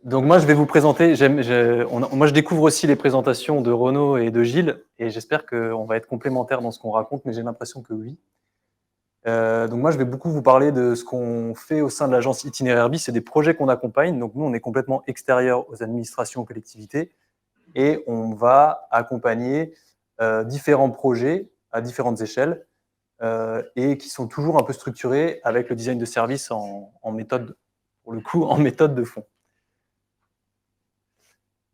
Donc moi, je vais vous présenter, moi je découvre aussi les présentations de Renaud et de Gilles, et j'espère qu'on va être complémentaires dans ce qu'on raconte, mais j'ai l'impression que oui. Donc moi, je vais beaucoup vous parler de ce qu'on fait au sein de l'agence Itinéraire Bis, c'est des projets qu'on accompagne. Donc nous, on est complètement extérieur aux administrations, aux collectivités, et on va accompagner différents projets à différentes échelles, et qui sont toujours un peu structurés avec le design de service en méthode, pour le coup, en méthode de fond.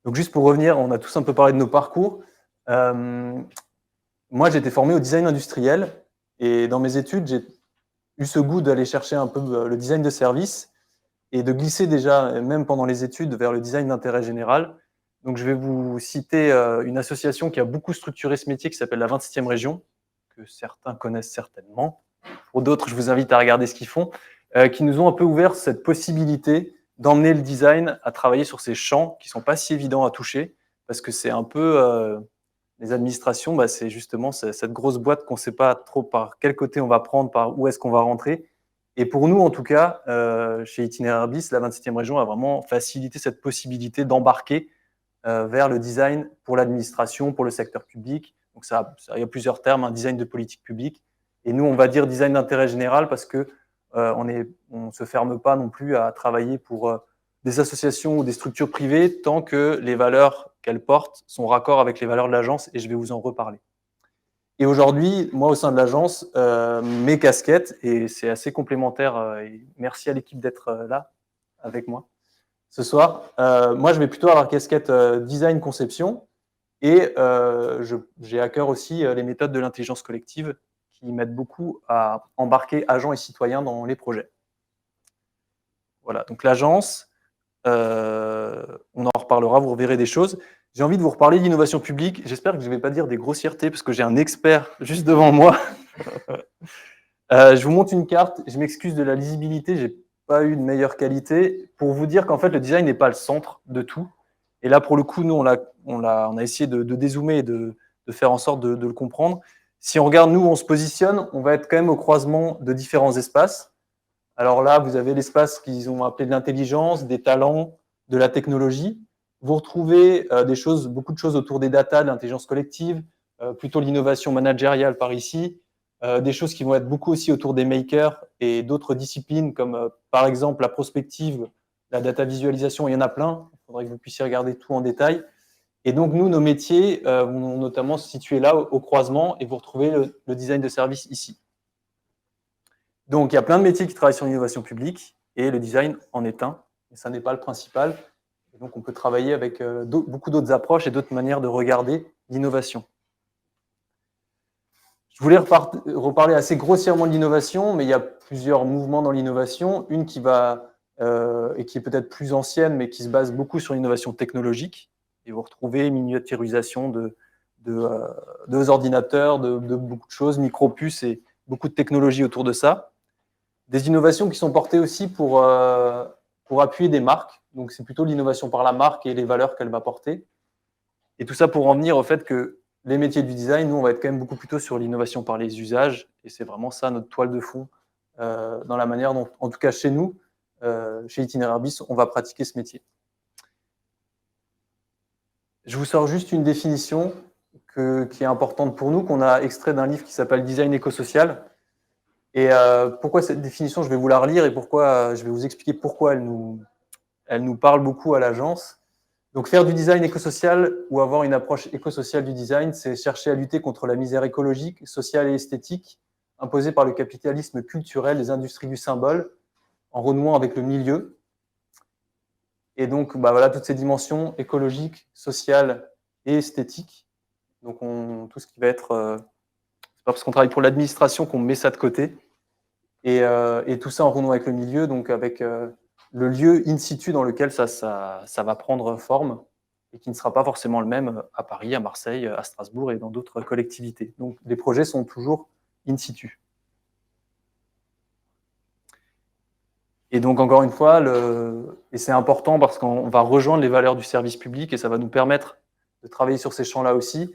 Donc juste pour revenir, on a tous un peu parlé de nos parcours. Moi, j'ai été formé au design industriel et dans mes études, j'ai eu ce goût d'aller chercher un peu le design de service et de glisser déjà, même pendant les études, vers le design d'intérêt général. Donc je vais vous citer une association qui a beaucoup structuré ce métier qui s'appelle la 27e région, que certains connaissent certainement. Pour d'autres, je vous invite à regarder ce qu'ils font, qui nous ont un peu ouvert cette possibilité d'emmener le design à travailler sur ces champs qui ne sont pas si évidents à toucher, parce que c'est un peu, les administrations, c'est justement cette grosse boîte qu'on ne sait pas trop par quel côté on va prendre, par où est-ce qu'on va rentrer. Et pour nous, en tout cas, chez Itinéraire Bis, la 27e région a vraiment facilité cette possibilité d'embarquer vers le design pour l'administration, pour le secteur public. Donc il y a plusieurs termes, un design de politique publique. Et nous, on va dire design d'intérêt général parce que on ne se ferme pas non plus à travailler pour des associations ou des structures privées tant que les valeurs qu'elles portent sont raccord avec les valeurs de l'agence, et je vais vous en reparler. Et aujourd'hui, moi, au sein de l'agence, mes casquettes, et c'est assez complémentaire, et merci à l'équipe d'être là avec moi ce soir. Moi, je vais plutôt avoir la casquette design conception, et j'ai à cœur aussi les méthodes de l'intelligence collective qui m'aident beaucoup à embarquer agents et citoyens dans les projets. Voilà, donc l'agence, on en reparlera, vous reverrez des choses. J'ai envie de vous reparler d'innovation publique. J'espère que je ne vais pas dire des grossièretés parce que j'ai un expert juste devant moi. Je vous montre une carte. Je m'excuse de la lisibilité, je n'ai pas eu de meilleure qualité. Pour vous dire qu'en fait, le design n'est pas le centre de tout. Et là, pour le coup, nous, on a essayé de dézoomer et de faire en sorte de le comprendre. Si on regarde, nous, on se positionne, on va être quand même au croisement de différents espaces. Alors là, vous avez l'espace qu'ils ont appelé de l'intelligence, des talents, de la technologie. Vous retrouvez beaucoup de choses autour des data, de l'intelligence collective, plutôt l'innovation managériale par ici, des choses qui vont être beaucoup aussi autour des makers et d'autres disciplines comme par exemple la prospective, la data visualisation, il y en a plein. Il faudrait que vous puissiez regarder tout en détail. Et donc, nous, nos métiers vont notamment se situer là, au croisement, et vous retrouvez le design de service ici. Donc, il y a plein de métiers qui travaillent sur l'innovation publique, et le design en est un, mais ça n'est pas le principal. Et donc, on peut travailler avec beaucoup d'autres approches et d'autres manières de regarder l'innovation. Je voulais reparler assez grossièrement de l'innovation, mais il y a plusieurs mouvements dans l'innovation. Une qui et qui est peut-être plus ancienne, mais qui se base beaucoup sur l'innovation technologique. Et vous retrouvez miniaturisation de ordinateurs, de beaucoup de choses, micro-puces et beaucoup de technologies autour de ça. Des innovations qui sont portées aussi pour appuyer des marques. Donc, c'est plutôt l'innovation par la marque et les valeurs qu'elle va porter. Et tout ça pour en venir au fait que les métiers du design, nous, on va être quand même beaucoup plutôt sur l'innovation par les usages. Et c'est vraiment ça notre toile de fond dans la manière dont, en tout cas chez nous, chez Itinerarbis, on va pratiquer ce métier. Je vous sors juste une définition qui est importante pour nous, qu'on a extrait d'un livre qui s'appelle Design écosocial. Et pourquoi cette définition, je vais vous la relire et je vais vous expliquer pourquoi elle nous parle beaucoup à l'agence. Donc, faire du design écosocial ou avoir une approche écosociale du design, c'est chercher à lutter contre la misère écologique, sociale et esthétique imposée par le capitalisme culturel des industries du symbole en renouant avec le milieu. Et donc, voilà, toutes ces dimensions écologiques, sociales et esthétiques. Donc, tout ce qui va être... c'est pas parce qu'on travaille pour l'administration qu'on met ça de côté. Et tout ça en renouant avec le milieu, donc avec le lieu in situ dans lequel ça va prendre forme et qui ne sera pas forcément le même à Paris, à Marseille, à Strasbourg et dans d'autres collectivités. Donc, les projets sont toujours in situ. Et donc, encore une fois, et c'est important parce qu'on va rejoindre les valeurs du service public et ça va nous permettre de travailler sur ces champs-là aussi.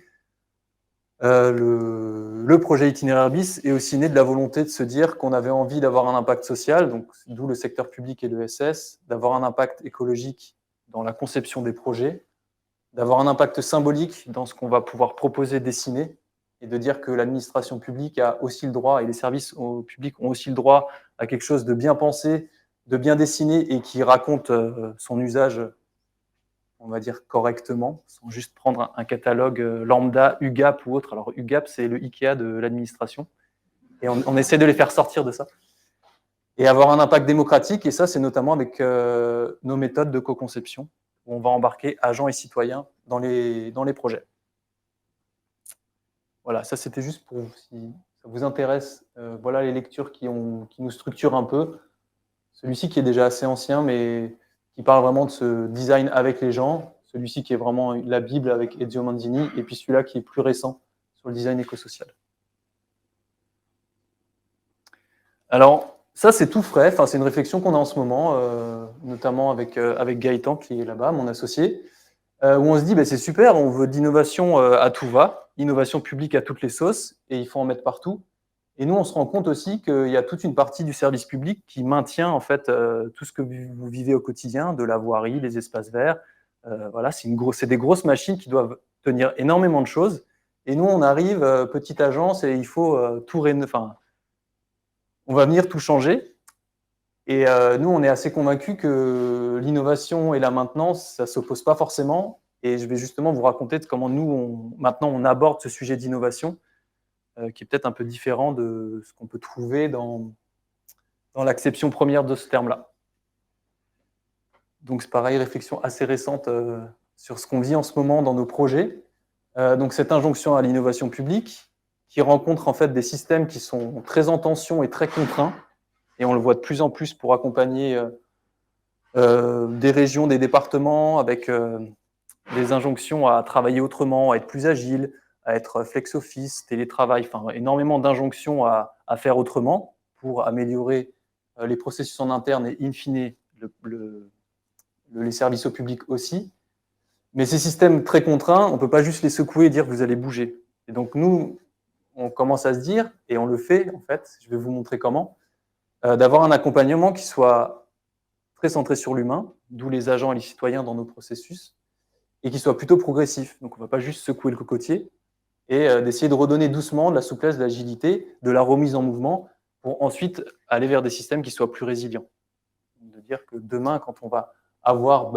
Le projet Itinerarbis est aussi né de la volonté de se dire qu'on avait envie d'avoir un impact social, donc d'où le secteur public et l'ESS, d'avoir un impact écologique dans la conception des projets, d'avoir un impact symbolique dans ce qu'on va pouvoir proposer, dessiner, et de dire que l'administration publique a aussi le droit, et les services au public ont aussi le droit à quelque chose de bien pensé, de bien dessiné et qui raconte son usage, on va dire correctement, sans juste prendre un catalogue lambda, UGAP ou autre. Alors UGAP, c'est le IKEA de l'administration. Et on essaie de les faire sortir de ça. Et avoir un impact démocratique, et ça, c'est notamment avec nos méthodes de co-conception, où on va embarquer agents et citoyens dans les projets. Voilà, ça c'était juste pour, si ça vous intéresse, voilà les lectures qui nous structurent un peu. Celui-ci qui est déjà assez ancien, mais qui parle vraiment de ce design avec les gens. Celui-ci qui est vraiment la Bible avec Ezio Manzini, et puis celui-là qui est plus récent sur le design écosocial. Alors, ça c'est tout frais, enfin, c'est une réflexion qu'on a en ce moment, notamment avec Gaëtan qui est là-bas, mon associé, où on se dit, c'est super, on veut de l'innovation à tout va, innovation publique à toutes les sauces, et il faut en mettre partout. Et nous, on se rend compte aussi qu'il y a toute une partie du service public qui maintient en fait tout ce que vous vivez au quotidien, de la voirie, les espaces verts. Voilà, c'est des grosses machines qui doivent tenir énormément de choses. Et nous, on arrive, petite agence, et il faut tout rénover. Enfin, on va venir tout changer. Et nous, on est assez convaincus que l'innovation et la maintenance, ça ne s'oppose pas forcément. Et je vais justement vous raconter de comment nous, maintenant, on aborde ce sujet d'innovation, qui est peut-être un peu différent de ce qu'on peut trouver dans l'acception première de ce terme-là. Donc c'est pareil, réflexion assez récente sur ce qu'on vit en ce moment dans nos projets. Donc cette injonction à l'innovation publique, qui rencontre en fait des systèmes qui sont très en tension et très contraints, et on le voit de plus en plus pour accompagner des régions, des départements, avec des injonctions à travailler autrement, à être plus agile, à être flex-office, télétravail, enfin énormément d'injonctions à faire autrement pour améliorer les processus en interne et in fine les services au public aussi. Mais ces systèmes très contraints, on ne peut pas juste les secouer et dire vous allez bouger. Et donc nous, on commence à se dire, et on le fait en fait, je vais vous montrer comment, d'avoir un accompagnement qui soit très centré sur l'humain, d'où les agents et les citoyens dans nos processus, et qui soit plutôt progressif. Donc on ne va pas juste secouer le cocotier, et d'essayer de redonner doucement de la souplesse, de l'agilité, de la remise en mouvement, pour ensuite aller vers des systèmes qui soient plus résilients. De dire que demain, quand on va avoir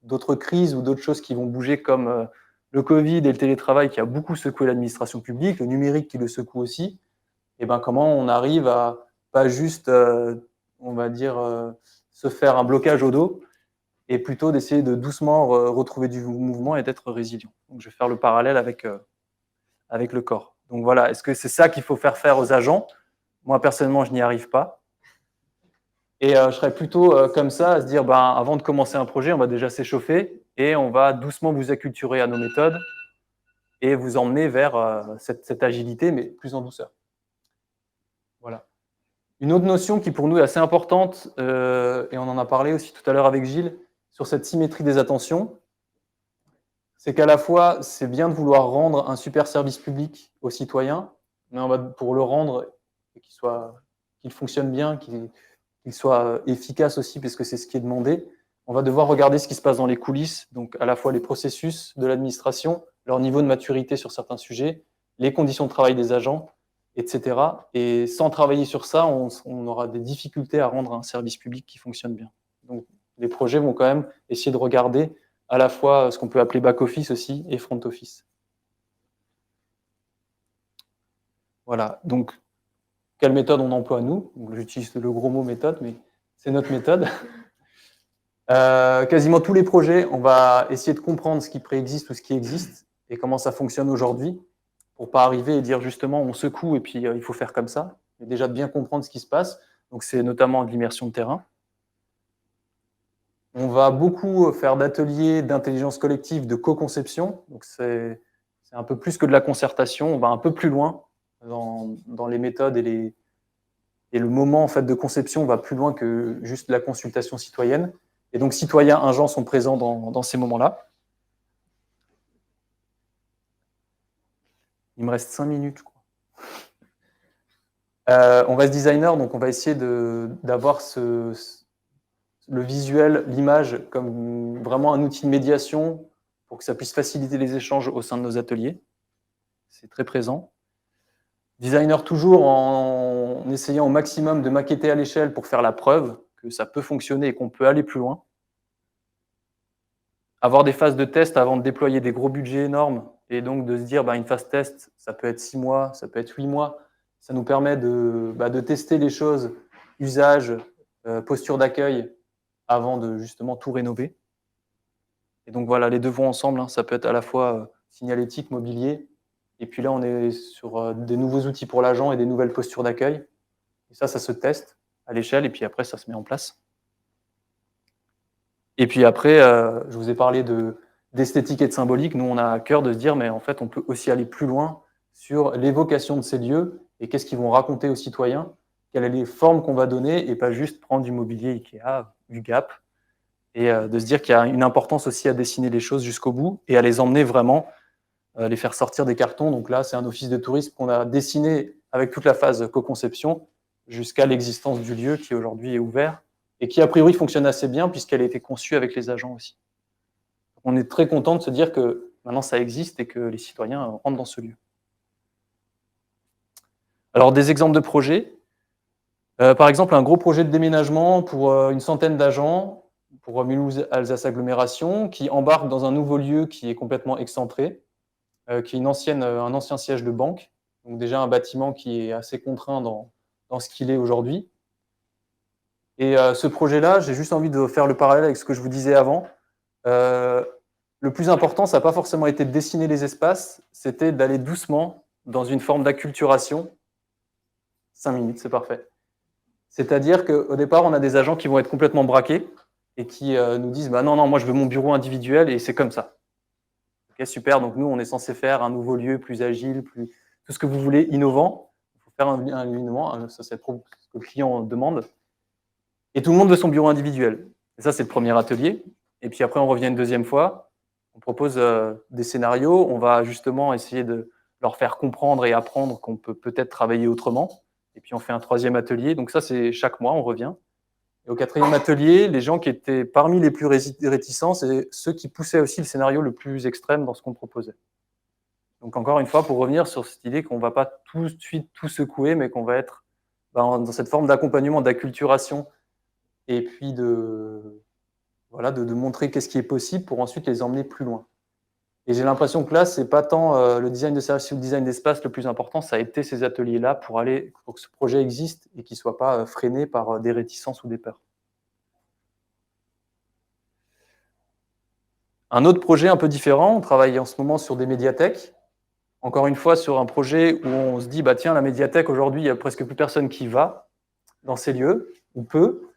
d'autres crises ou d'autres choses qui vont bouger, comme le Covid et le télétravail qui a beaucoup secoué l'administration publique, le numérique qui le secoue aussi, et comment on arrive à pas juste, on va dire, se faire un blocage au dos, et plutôt d'essayer de doucement retrouver du mouvement et d'être résilient. Donc, je vais faire le parallèle avec le corps. Donc voilà, est-ce que c'est ça qu'il faut faire aux agents? Moi, personnellement, je n'y arrive pas. Et je serais plutôt comme ça, à se dire, avant de commencer un projet, on va déjà s'échauffer et on va doucement vous acculturer à nos méthodes et vous emmener vers cette agilité, mais plus en douceur. Voilà. Une autre notion qui pour nous est assez importante, et on en a parlé aussi tout à l'heure avec Gilles, sur cette symétrie des attentions, c'est qu'à la fois, c'est bien de vouloir rendre un super service public aux citoyens, mais pour le rendre et qu'il fonctionne bien, qu'il soit efficace aussi, puisque c'est ce qui est demandé, on va devoir regarder ce qui se passe dans les coulisses, donc à la fois les processus de l'administration, leur niveau de maturité sur certains sujets, les conditions de travail des agents, etc. Et sans travailler sur ça, on aura des difficultés à rendre un service public qui fonctionne bien. Donc les projets vont quand même essayer de regarder à la fois ce qu'on peut appeler back-office aussi et front-office. Voilà, donc quelle méthode on emploie nous? J'utilise le gros mot méthode, mais c'est notre méthode. Quasiment tous les projets, on va essayer de comprendre ce qui préexiste ou ce qui existe et comment ça fonctionne aujourd'hui pour ne pas arriver et dire justement on secoue et puis il faut faire comme ça. Mais déjà de bien comprendre ce qui se passe. Donc c'est notamment de l'immersion de terrain. On va beaucoup faire d'ateliers d'intelligence collective, de co-conception. Donc c'est un peu plus que de la concertation. On va un peu plus loin dans les méthodes et le moment en fait, de conception va plus loin que juste la consultation citoyenne. Et donc, citoyens, agents sont présents dans ces moments-là. Il me reste 5 minutes, je crois. On reste designer, donc on va essayer d'avoir le visuel, l'image, comme vraiment un outil de médiation pour que ça puisse faciliter les échanges au sein de nos ateliers. C'est très présent. Designer toujours en essayant au maximum de maqueter à l'échelle pour faire la preuve que ça peut fonctionner et qu'on peut aller plus loin. Avoir des phases de test avant de déployer des gros budgets énormes et donc de se dire une phase test, ça peut être 6 mois, ça peut être 8 mois. Ça nous permet de tester les choses, usage, posture d'accueil, avant de justement tout rénover. Et donc voilà, les deux vont ensemble. Hein. Ça peut être à la fois signalétique, mobilier, et puis là on est sur des nouveaux outils pour l'agent et des nouvelles postures d'accueil. Et ça se teste à l'échelle et puis après ça se met en place. Et puis après, je vous ai parlé d'esthétique et de symbolique. Nous, on a à cœur de se dire, mais en fait, on peut aussi aller plus loin sur l'évocation de ces lieux et qu'est-ce qu'ils vont raconter aux citoyens, quelles sont les formes qu'on va donner et pas juste prendre du mobilier Ikea, du Gap, et de se dire qu'il y a une importance aussi à dessiner les choses jusqu'au bout et à les emmener vraiment, les faire sortir des cartons. Donc là, c'est un office de tourisme qu'on a dessiné avec toute la phase co-conception jusqu'à l'existence du lieu qui aujourd'hui est ouvert et qui, a priori, fonctionne assez bien puisqu'elle a été conçue avec les agents aussi. On est très content de se dire que maintenant ça existe et que les citoyens rentrent dans ce lieu. Alors, des exemples de projets. Par exemple, un gros projet de déménagement pour une centaine d'agents pour Mulhouse-Alsace Agglomération qui embarque dans un nouveau lieu qui est complètement excentré, qui est un ancien siège de banque, donc déjà un bâtiment qui est assez contraint dans ce qu'il est aujourd'hui. Et ce projet-là, j'ai juste envie de faire le parallèle avec ce que je vous disais avant. Le plus important, ça n'a pas forcément été de dessiner les espaces, c'était d'aller doucement dans une forme d'acculturation. 5 minutes, c'est parfait. C'est-à-dire qu'au départ, on a des agents qui vont être complètement braqués et qui nous disent non, moi je veux mon bureau individuel et c'est comme ça. Ok, super, donc nous on est censé faire un nouveau lieu plus agile, tout ce que vous voulez, innovant. Il faut faire un innovant, ça c'est ce que le client demande. Et tout le monde veut son bureau individuel. Et ça, c'est le premier atelier. Et puis après, on revient une deuxième fois. On propose des scénarios. On va justement essayer de leur faire comprendre et apprendre qu'on peut peut-être travailler autrement. Et puis, on fait un troisième atelier. Donc ça, c'est chaque mois, on revient. Et au quatrième atelier, les gens qui étaient parmi les plus réticents, c'est ceux qui poussaient aussi le scénario le plus extrême dans ce qu'on proposait. Donc encore une fois, pour revenir sur cette idée qu'on ne va pas tout de suite tout secouer, mais qu'on va être dans cette forme d'accompagnement, d'acculturation, et puis de montrer qu'est-ce qui est possible pour ensuite les emmener plus loin. Et j'ai l'impression que là, ce n'est pas tant le design de service ou le design d'espace le plus important, ça a été ces ateliers-là pour que ce projet existe et qu'il ne soit pas freiné par des réticences ou des peurs. Un autre projet un peu différent, on travaille en ce moment sur des médiathèques. Encore une fois, sur un projet où on se dit, bah tiens, la médiathèque, aujourd'hui, il n'y a presque plus personne qui va dans ces lieux, ou peu.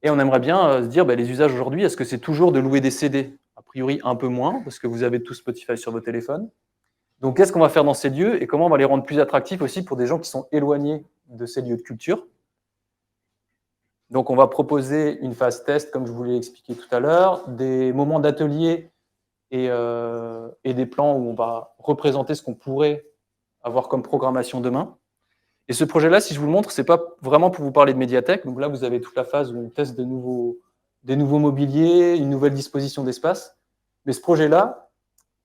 Et on aimerait bien se dire, bah, les usages aujourd'hui, est-ce que c'est toujours de louer des CD? A priori, un peu moins, parce que vous avez tous Spotify sur vos téléphones. Donc, qu'est-ce qu'on va faire dans ces lieux et comment on va les rendre plus attractifs aussi pour des gens qui sont éloignés de ces lieux de culture? Donc, on va proposer une phase test, comme je vous l'ai expliqué tout à l'heure, des moments d'atelier et des plans où on va représenter ce qu'on pourrait avoir comme programmation demain. Et ce projet-là, si je vous le montre, ce n'est pas vraiment pour vous parler de médiathèque. Donc là, vous avez toute la phase où on teste des nouveaux mobiliers, une nouvelle disposition d'espace. Mais ce projet-là,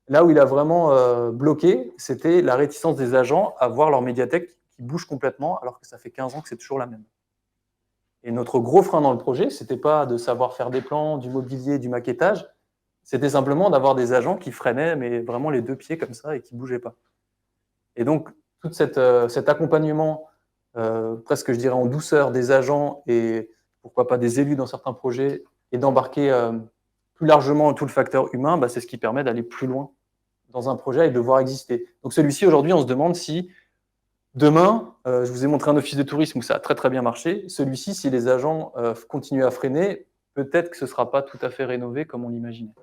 là où il a vraiment bloqué, c'était la réticence des agents à voir leur médiathèque qui bouge complètement, alors que ça fait 15 ans que c'est toujours la même. Et notre gros frein dans le projet, ce n'était pas de savoir faire des plans, du mobilier, du maquettage, c'était simplement d'avoir des agents qui freinaient, mais vraiment les 2 pieds comme ça, et qui ne bougeaient pas. Et donc, tout cet accompagnement, presque je dirais en douceur, des agents et pourquoi pas des élus dans certains projets, et d'embarquer plus largement tout le facteur humain, bah, c'est ce qui permet d'aller plus loin dans un projet et de le voir exister. Donc celui-ci, aujourd'hui, on se demande si demain, je vous ai montré un office de tourisme où ça a très très bien marché, celui-ci, si les agents continuent à freiner, peut-être que ce ne sera pas tout à fait rénové comme on l'imaginait.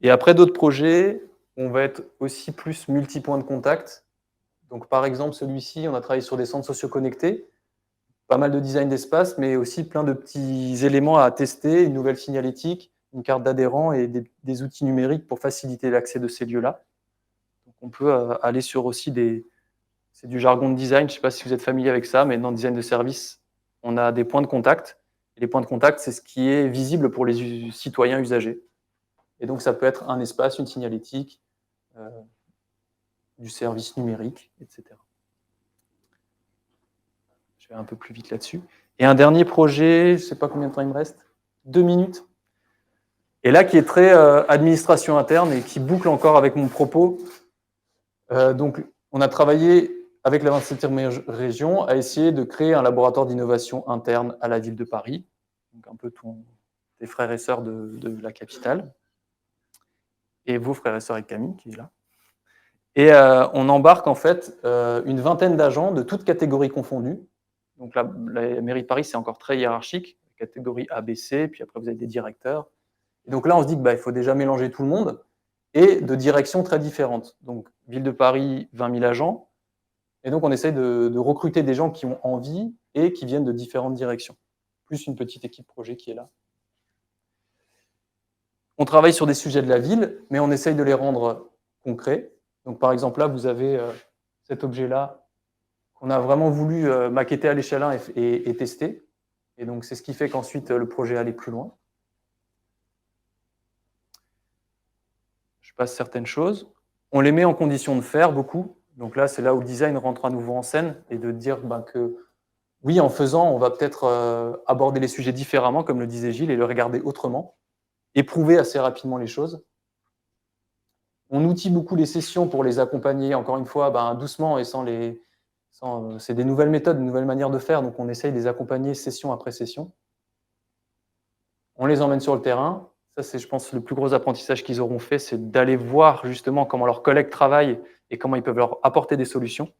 Et après d'autres projets, on va être aussi plus multi-points de contact. Donc par exemple, celui-ci, on a travaillé sur des centres socio-connectés, pas mal de design d'espace, mais aussi plein de petits éléments à tester, une nouvelle signalétique, une carte d'adhérent et des outils numériques pour faciliter l'accès de ces lieux-là. Donc on peut aller sur aussi c'est du jargon de design, je ne sais pas si vous êtes familier avec ça, mais dans le design de service, on a des points de contact. Et les points de contact, c'est ce qui est visible pour les citoyens usagers. Et donc ça peut être un espace, une signalétique, du service numérique, etc. Je vais un peu plus vite là-dessus. Et un dernier projet, je ne sais pas combien de temps il me reste, 2 minutes. Et là, qui est très administration interne et qui boucle encore avec mon propos. Donc, on a travaillé avec la 27e région à essayer de créer un laboratoire d'innovation interne à la ville de Paris. Donc, un peu tes frères et sœurs de la capitale. Et vos frères et sœurs avec Camille, qui est là. Et on embarque en fait une vingtaine d'agents de toutes catégories confondues. Donc la mairie de Paris, c'est encore très hiérarchique, catégorie A, B, C, puis après vous avez des directeurs. Et donc là, on se dit qu'il faut déjà mélanger tout le monde et de directions très différentes. Donc ville de Paris, 20 000 agents. Et donc on essaye de recruter des gens qui ont envie et qui viennent de différentes directions. Plus une petite équipe projet qui est là. On travaille sur des sujets de la ville, mais on essaye de les rendre concrets. Donc par exemple là, vous avez cet objet-là qu'on a vraiment voulu maqueter à l'échelle 1 et tester. Et donc c'est ce qui fait qu'ensuite le projet allait plus loin. Je passe certaines choses. On les met en condition de faire beaucoup. Donc là, c'est là où le design rentre à nouveau en scène et de dire que oui, en faisant, on va peut-être aborder les sujets différemment, comme le disait Gilles, et le regarder autrement, éprouver assez rapidement les choses. On outille beaucoup les sessions pour les accompagner, encore une fois, doucement et sans les... c'est des nouvelles méthodes, de nouvelles manières de faire, donc on essaye de les accompagner session après session. On les emmène sur le terrain. Ça, c'est, je pense, le plus gros apprentissage qu'ils auront fait, c'est d'aller voir justement comment leurs collègues travaillent et comment ils peuvent leur apporter des solutions.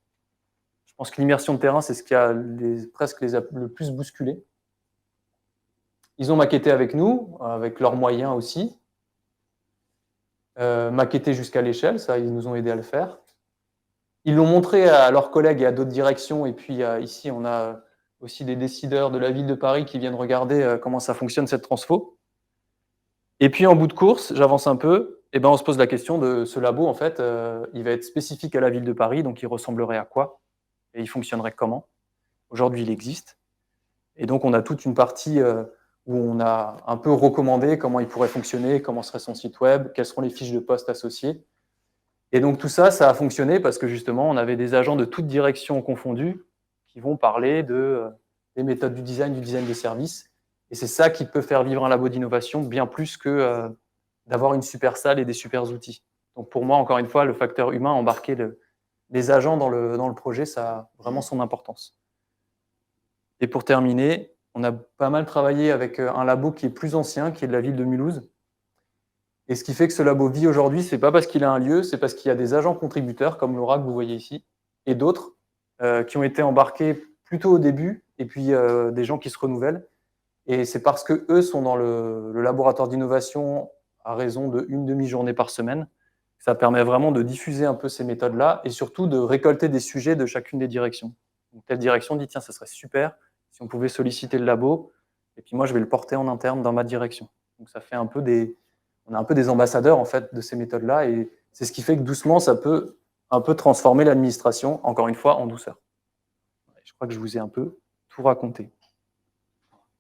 Je pense que l'immersion de terrain, c'est ce qui a presque le plus bousculé. Ils ont maquetté avec nous, avec leurs moyens aussi. Maquetté jusqu'à l'échelle, ça, ils nous ont aidés à le faire. Ils l'ont montré à leurs collègues et à d'autres directions. Et puis ici, on a aussi des décideurs de la ville de Paris qui viennent regarder comment ça fonctionne, cette transfo. Et puis en bout de course, j'avance un peu, et on se pose la question de ce labo, en fait, il va être spécifique à la ville de Paris, donc il ressemblerait à quoi? Et il fonctionnerait comment? Aujourd'hui, il existe. Et donc, on a toute une partie où on a un peu recommandé comment il pourrait fonctionner, comment serait son site web, quelles seront les fiches de poste associées. Et donc, tout ça, ça a fonctionné parce que justement, on avait des agents de toutes directions confondues qui vont parler des méthodes du design de service. Et c'est ça qui peut faire vivre un labo d'innovation bien plus que d'avoir une super salle et des super outils. Donc, pour moi, encore une fois, le facteur humain, embarquer les agents dans le projet, ça a vraiment son importance. Et pour terminer, On a pas mal travaillé avec un labo qui est plus ancien, qui est de la ville de Mulhouse. Et ce qui fait que ce labo vit aujourd'hui, ce n'est pas parce qu'il a un lieu, c'est parce qu'il y a des agents contributeurs, comme Laura que vous voyez ici, et d'autres qui ont été embarqués plutôt au début, et puis des gens qui se renouvellent. Et c'est parce qu'eux sont dans le laboratoire d'innovation à raison d'une demi-journée par semaine. Ça permet vraiment de diffuser un peu ces méthodes-là et surtout de récolter des sujets de chacune des directions. Donc, telle direction dit, tiens, ça serait super si on pouvait solliciter le labo, et puis moi, je vais le porter en interne dans ma direction. Donc, ça fait on est un peu des ambassadeurs, en fait, de ces méthodes-là, et c'est ce qui fait que doucement, ça peut un peu transformer l'administration, encore une fois, en douceur. Je crois que je vous ai un peu tout raconté.